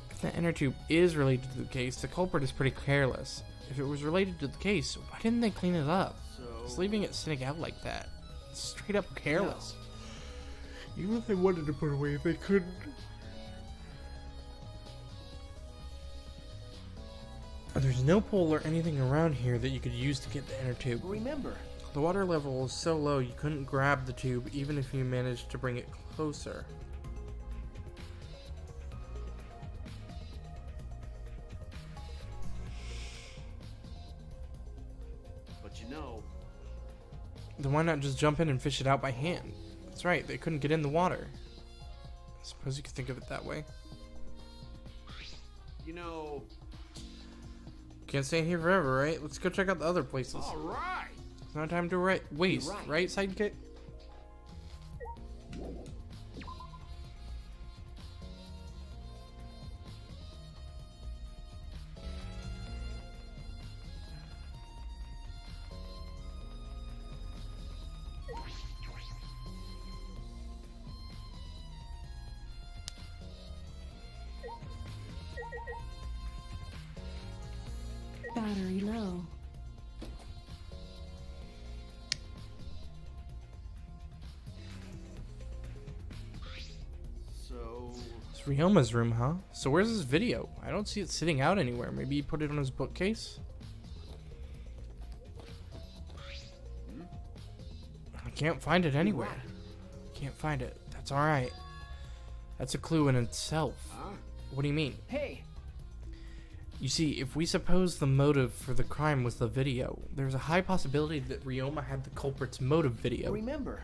If the inner tube is related to the case, the culprit is pretty careless. If it was related to the case, why didn't they clean it up? Just leaving it sitting out like that. It's straight up careless. Even if they wanted to put it away, they couldn't. There's no pole or anything around here that you could use to get the inner tube. remember, The water level is so low you couldn't grab the tube even if you managed to bring it closer. but you know, Then why not just jump in and fish it out by hand? That's right, they couldn't get in the water. I suppose you could think of it that way. you know. Can't stay here forever, right? Let's go check out the other places. All right. It's not time to waste, You're right. right, sidekick? Battery low. So It's Ryoma's room, huh? So where's his video? I don't see it sitting out anywhere. Maybe he put it on his bookcase? I can't find it anywhere. Can't find it. That's alright. That's a clue in itself. Huh? What do you mean? hey, You see, if we suppose the motive for the crime was the video, there's a high possibility that Ryoma had the culprit's motive video. remember,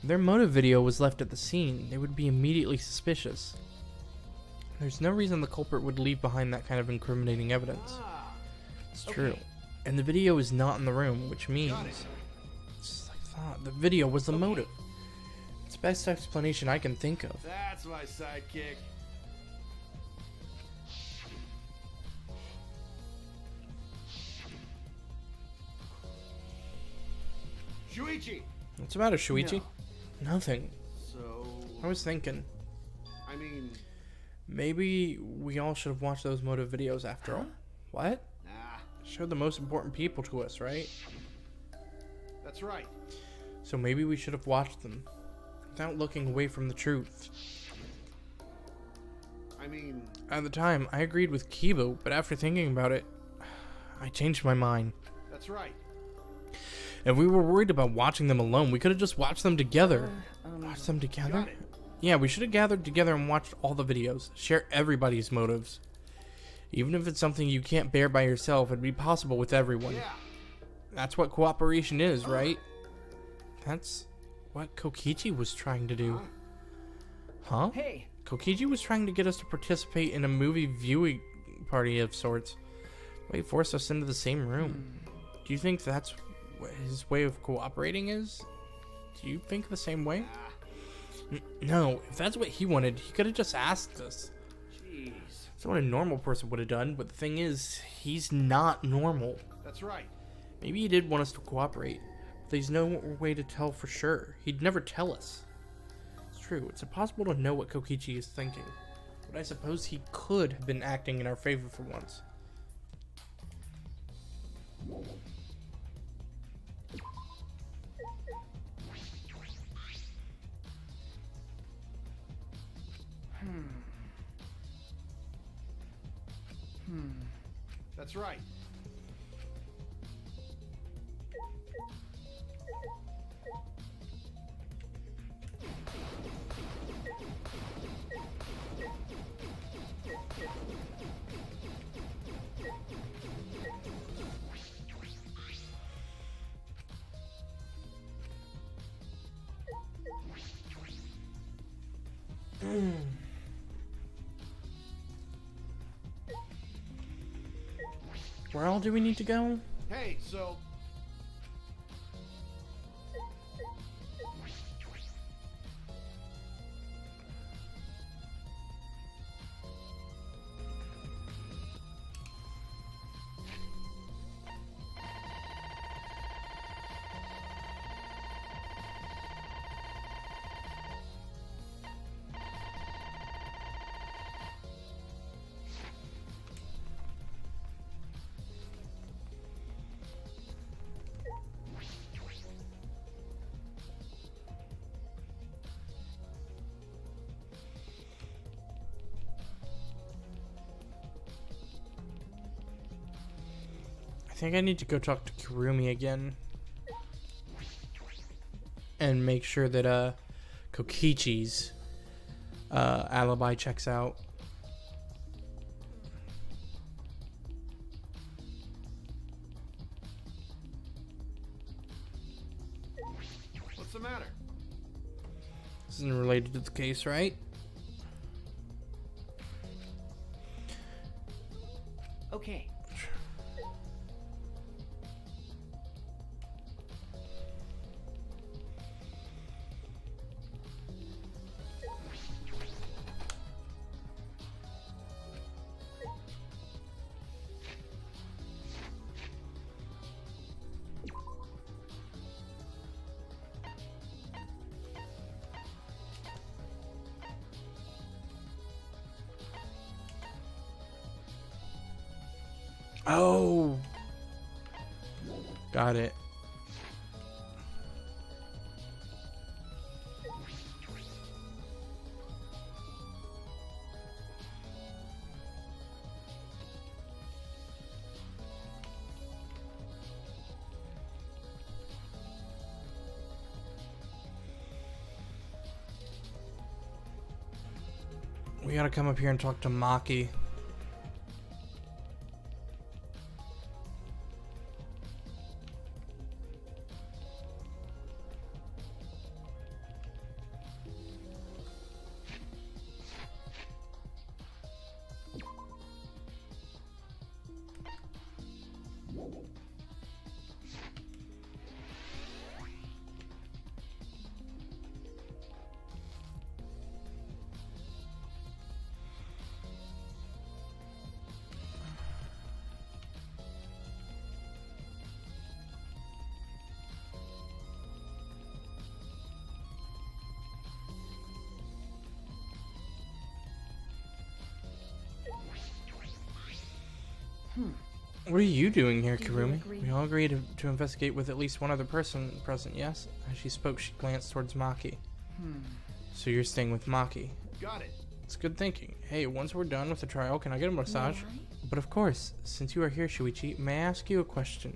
If their motive video was left at the scene, they would be immediately suspicious. There's no reason the culprit would leave behind that kind of incriminating evidence. It's true. And the video is not in the room, which means... Got it. It's like thought. The video was the motive. It's the best explanation I can think of. That's my sidekick. Shuichi. What's the matter, Shuichi? Nothing. So, I was thinking, I mean, maybe we all should have watched those motive videos after all. What? nah, Showed the most important people to us, right? that's right. So maybe we should have watched them without looking away from the truth. I mean, At the time, I agreed with Kibo, but after thinking about it, I changed my mind. that's right. If we were worried about watching them alone, we could have just watched them together. Watch them together? Got it. Yeah, we should have gathered together and watched all the videos. Share everybody's motives. Even if it's something you can't bear by yourself, it'd be possible with everyone. Yeah. That's what cooperation is, right? That's what Kokichi was trying to do. Huh? hey, Kokichi was trying to get us to participate in a movie viewing party of sorts. But he forced us into the same room. Do you think that's what his way of cooperating is? Do you think the same way? No, if that's what he wanted, he could have just asked us. Jeez. It's That's what a normal person would have done, but the thing is, he's not normal. That's right. Maybe he did want us to cooperate, but there's no way to tell for sure. He'd never tell us. It's true, it's impossible to know what Kokichi is thinking, but I suppose he could have been acting in our favor for once. That's right. Where all do we need to go? Hey, so I think I need to go talk to Kirumi again. And make sure that Kokichi's alibi checks out. what's the matter? This isn't related to the case, right? Okay. Oh! Got it. We gotta come up here and talk to Maki. What are you doing here, Do you Kirumi? agree? We all agreed to investigate with at least one other person present, yes? As she spoke, she glanced towards Maki. So you're staying with Maki. Got it. It's good thinking. Hey, once we're done with the trial, can I get a massage? May I? But of course, since you are here, Shuichi, may I ask you a question?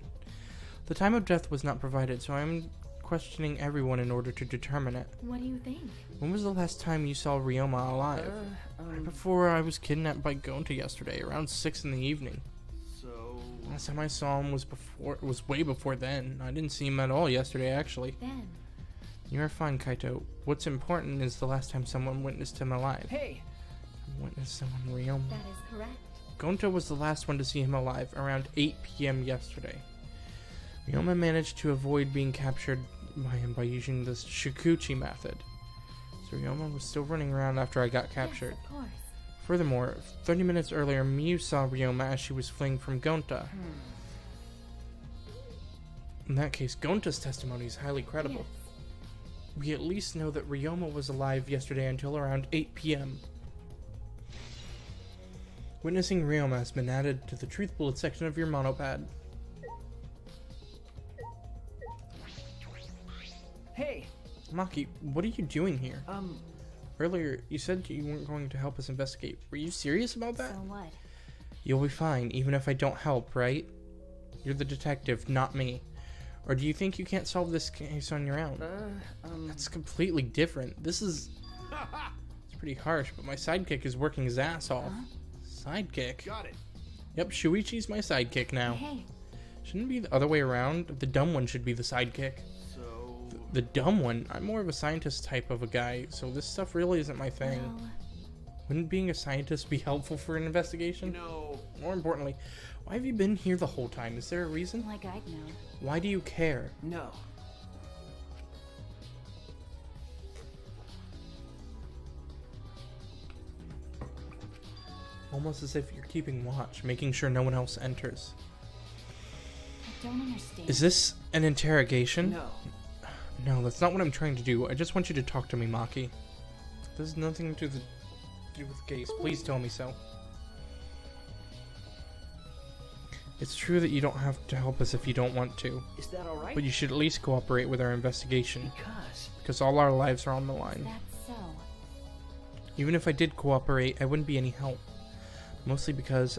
The time of death was not provided, so I'm questioning everyone in order to determine it. What do you think? When was the last time you saw Ryoma alive? Right before I was kidnapped by Gonta yesterday, around 6 in the evening. So Last time I saw him was way before then. I didn't see him at all yesterday, actually. Then, You're fine, Kaito. What's important is the last time someone witnessed him alive. Hey, Witnessed someone Ryoma. that is correct. Gonta was the last one to see him alive, around 8 p.m. yesterday. Ryoma managed to avoid being captured by him by using the Shikuchi method. So Ryoma was still running around after I got captured. Yes, of course. Furthermore, 30 minutes earlier, Miu saw Ryoma as she was fleeing from Gonta. In that case, Gonta's testimony is highly credible. We at least know that Ryoma was alive yesterday until around 8 p.m. Witnessing Ryoma has been added to the truth bullet section of your monopad. Hey, Maki, what are you doing here? Earlier, you said you weren't going to help us investigate. Were you serious about that? So what? You'll be fine, even if I don't help, right? You're the detective, not me. Or do you think you can't solve this case on your own? That's completely different. This is... It's pretty harsh, but my sidekick is working his ass off. Sidekick? Got it. Yep, Shuichi's my sidekick now. Hey, Shouldn't it be the other way around? The dumb one should be the sidekick. So... The dumb one? I'm more of a scientist type of a guy, so this stuff really isn't my thing. well, Wouldn't being a scientist be helpful for an investigation? You know... More importantly, why have you been here the whole time? Is there a reason? like I'd know. Why do you care? no. Almost as if you're keeping watch, making sure no one else enters. I don't understand. Is this an interrogation? No. No, that's not what I'm trying to do. I just want you to talk to me, Maki. This has nothing to do with the case. Please tell me so. It's true that you don't have to help us if you don't want to, Is that alright? but you should at least cooperate with our investigation, because all our lives are on the line. That's so. Even if I did cooperate, I wouldn't be any help. Mostly because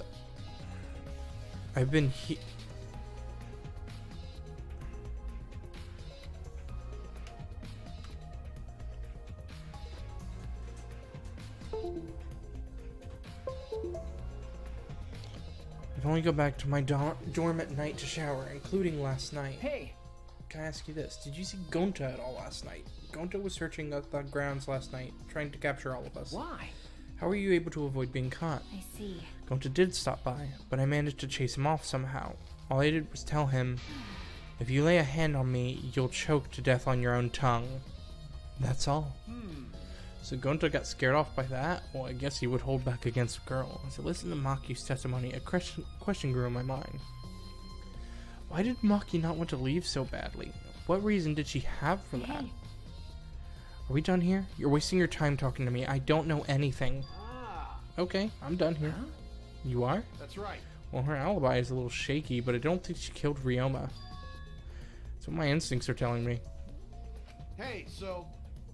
I've been I've only go back to my dorm at night to shower, including last night. Hey, Can I ask you this? Did you see Gonta at all last night? Gonta was searching the grounds last night, trying to capture all of us. why? How were you able to avoid being caught? I see. Gonta did stop by, but I managed to chase him off somehow. All I did was tell him, if you lay a hand on me, you'll choke to death on your own tongue. That's all. So Gonta got scared off by that? Well, I guess he would hold back against a girl. As I listened to Maki's testimony, a question grew in my mind. Why did Maki not want to leave so badly? What reason did she have for that? Hey, Are we done here? You're wasting your time talking to me. I don't know anything. Ah, Okay, I'm done here. Huh? You are? that's right. Well, her alibi is a little shaky, but I don't think she killed Ryoma. That's what my instincts are telling me. Hey, so...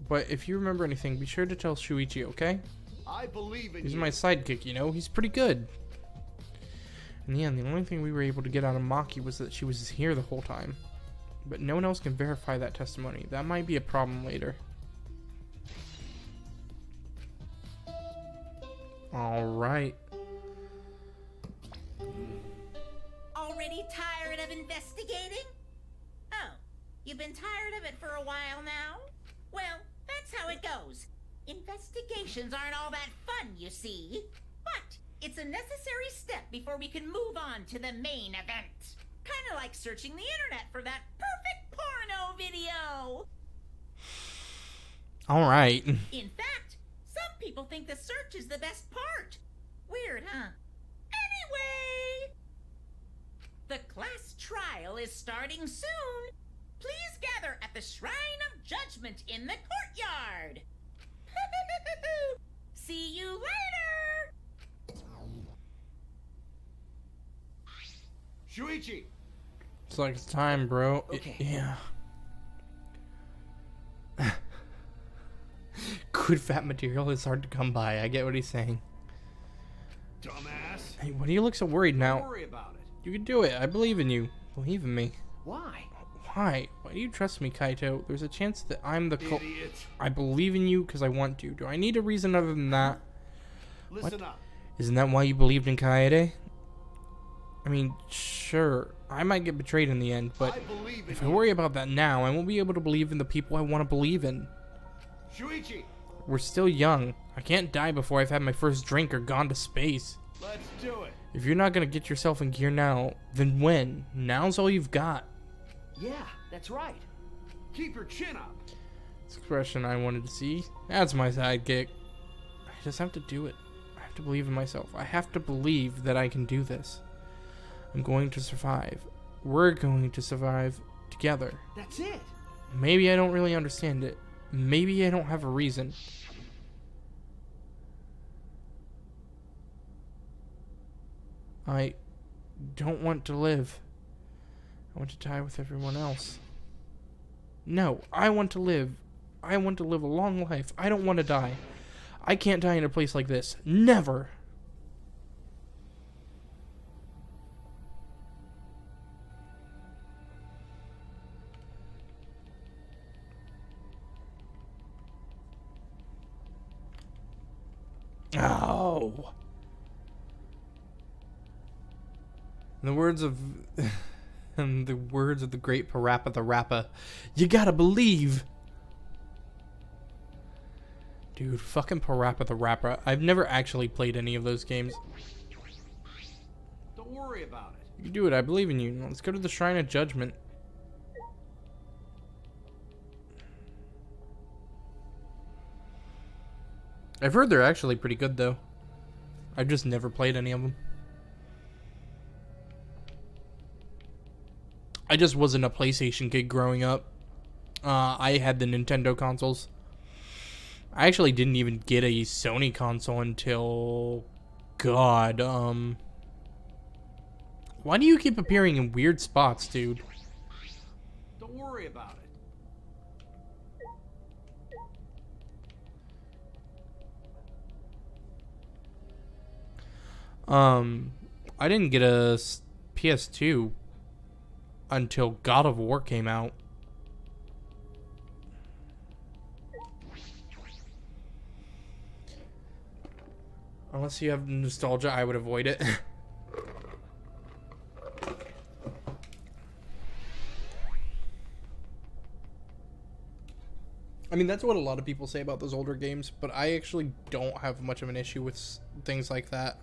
But if you remember anything, be sure to tell Shuichi, okay? I believe in He's you. my sidekick, you know? He's pretty good. In the end, the only thing we were able to get out of Maki was that she was here the whole time. But no one else can verify that testimony. That might be a problem later. Alright. Already tired of investigating? Oh, you've been tired of it for a while now? Well, that's how it goes. Investigations aren't all that fun, you see. But it's a necessary step before we can move on to the main event. Kinda like searching the internet for that perfect porno video. Alright. In fact, some people think the search is the best part. Weird, huh? Anyway, the class trial is starting soon. Please gather at the Shrine of Judgment in the courtyard. See you later. Shuichi! It's like it's time, bro. Okay. Yeah. Good fat material is hard to come by. I get what he's saying. Dumbass. Hey, why do you look so worried Don't now? worry about it. You can do it. I believe in you. Believe in me. Why? Why? Why do you trust me, Kaito? There's a chance that I'm the Idiot. I believe in you because I want to. Do I need a reason other than that? Listen up. Isn't that why you believed in Kaede? I mean, sure, I might get betrayed in the end, but I believe in if I you. worry about that now, I won't be able to believe in the people I want to believe in. Shuichi, We're still young. I can't die before I've had my first drink or gone to space. let's do it. If you're not gonna get yourself in gear now, then when? Now's all you've got. Yeah, that's right. Keep your chin up. Expression I wanted to see. That's my sidekick. I just have to do it. I have to believe in myself. I have to believe that I can do this. I'm going to survive. We're going to survive together. That's it. Maybe I don't really understand it. Maybe I don't have a reason. I don't want to live. I want to die with everyone else. No, I want to live. I want to live a long life. I don't want to die. I can't die in a place like this. Never. Oh. In the words of in the words of the great Parappa the Rappa, you gotta believe. Dude, fucking Parappa the Rappa. I've never actually played any of those games. Don't worry about it. You can do it, I believe in you. Let's go to the Shrine of Judgment. I've heard they're actually pretty good, though. I've just never played any of them. I just wasn't a PlayStation kid growing up. I had the Nintendo consoles. I actually didn't even get a Sony console until... God, why do you keep appearing in weird spots, dude? Don't worry about it. I didn't get a PS2 until God of War came out. Unless you have nostalgia, I would avoid it. I mean, that's what a lot of people say about those older games, but I actually don't have much of an issue with things like that.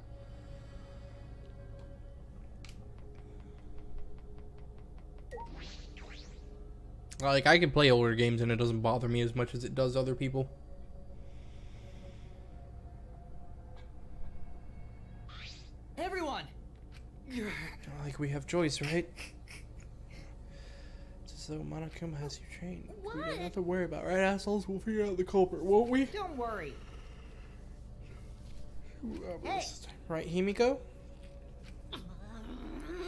Like, I can play older games and it doesn't bother me as much as it does other people. Everyone! Like, we have choice, right? It's as though Monokuma has you trained. We don't have to worry about, right, assholes? We'll figure out the culprit, won't we? Don't worry. Hey. Right, Himiko?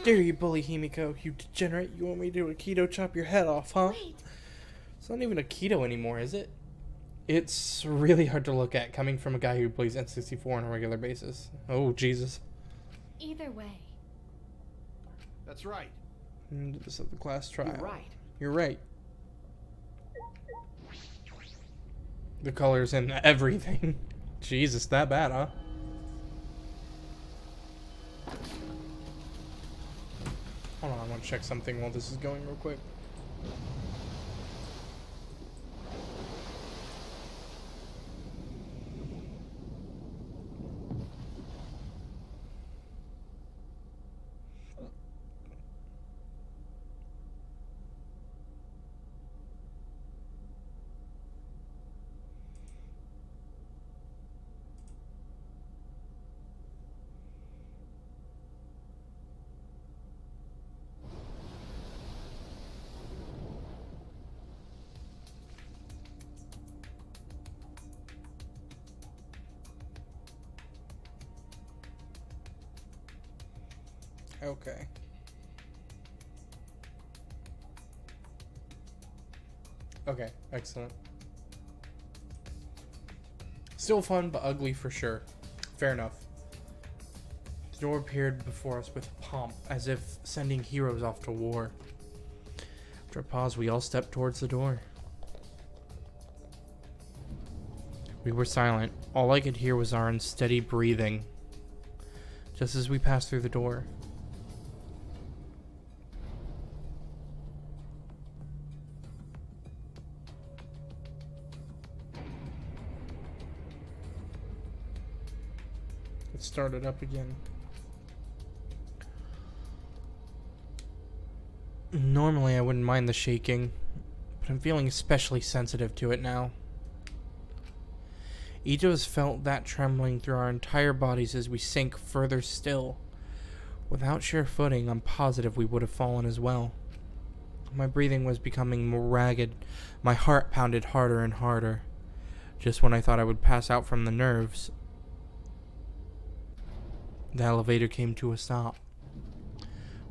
Dare you bully Himiko, you degenerate. You want me to do a keto chop your head off, huh? Wait. It's not even a keto anymore, is it? It's really hard to look at coming from a guy who plays N64 on a regular basis. Oh, Jesus. Either way. That's right. This is the class trial. You're right. You're right. The colors and everything. Jesus, that bad, huh? Hold on, I want to check something while this is going real quick. Okay. Okay, excellent. Still fun, but ugly for sure. Fair enough. The door appeared before us with pomp, as if sending heroes off to war. After a pause, we all stepped towards the door. We were silent. All I could hear was our unsteady breathing. Just as we passed through the door. It started up again. Normally I wouldn't mind the shaking, but I'm feeling especially sensitive to it now. Each of us felt that trembling through our entire bodies as we sank further still. Without sure footing, I'm positive we would have fallen as well. My breathing was becoming more ragged. My heart pounded harder and harder. Just when I thought I would pass out from the nerves, the elevator came to a stop.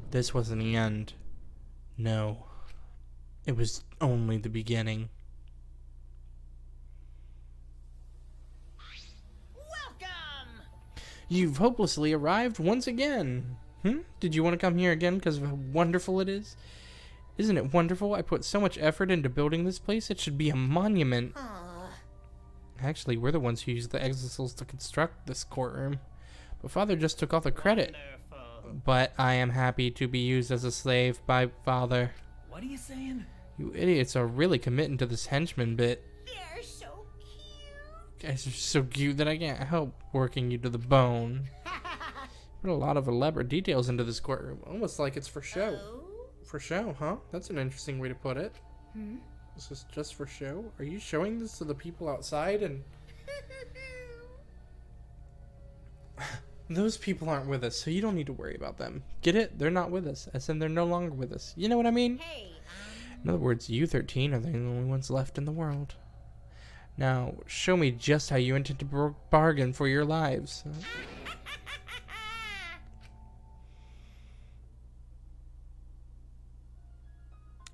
This wasn't the end. No. It was only the beginning. Welcome! You've hopelessly arrived once again. Did you want to come here again because of how wonderful it is? Isn't it wonderful? I put so much effort into building this place. It should be a monument. Actually, we're the ones who used the exisals to construct this courtroom. But Father just took all the credit. Wonderful. But I am happy to be used as a slave by Father. What are you saying? You idiots are really committing to this henchman bit. They're so cute. Guys are so cute that I can't help working you to the bone. Put a lot of elaborate details into this courtroom. Almost like it's for show. Oh? For show, huh? That's an interesting way to put it. This is just for show? Are you showing this to the people outside? And those people aren't with us, so you don't need to worry about them. Get it? They're not with us. As in, they're no longer with us. You know what I mean? Hey, In other words, you 13 are the only ones left in the world. Now, show me just how you intend to bargain for your lives.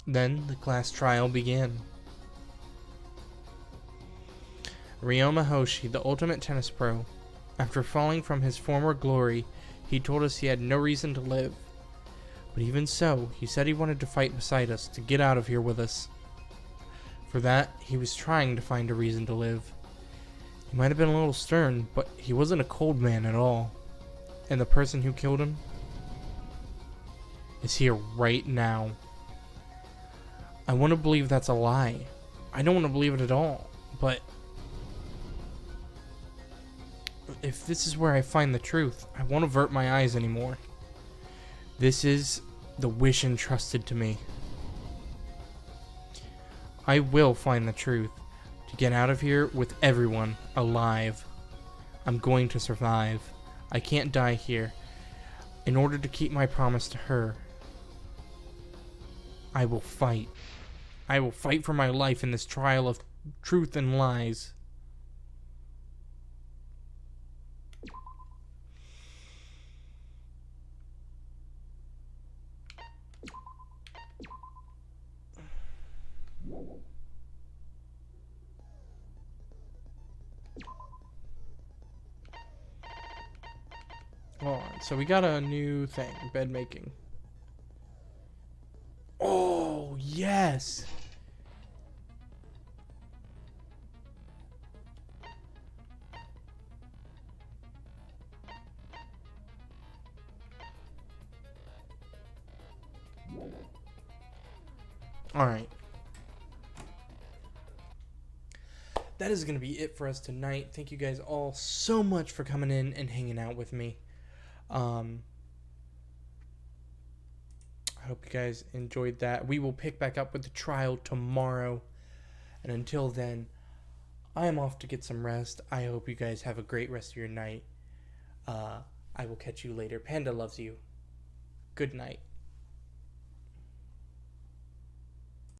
Then the class trial began. Ryoma Hoshi, the ultimate tennis pro, after falling from his former glory, he told us he had no reason to live. But even so, he said he wanted to fight beside us, to get out of here with us. For that, he was trying to find a reason to live. He might have been a little stern, but he wasn't a cold man at all. And the person who killed him is here right now. I want to believe that's a lie. I don't want to believe it at all. But if this is where I find the truth, I won't avert my eyes anymore. This is the wish entrusted to me. I will find the truth to get out of here with everyone alive. I'm going to survive. I can't die here. In order to keep my promise to her, I will fight. I will fight for my life in this trial of truth and lies. Hold on, so we got a new thing, bed making. Oh, yes! Alright. That is going to be it for us tonight. Thank you guys all so much for coming in and hanging out with me. I hope you guys enjoyed that. We will pick back up with the trial tomorrow. And until then, I am off to get some rest. I hope you guys have a great rest of your night. I will catch you later. Panda loves you. Good night.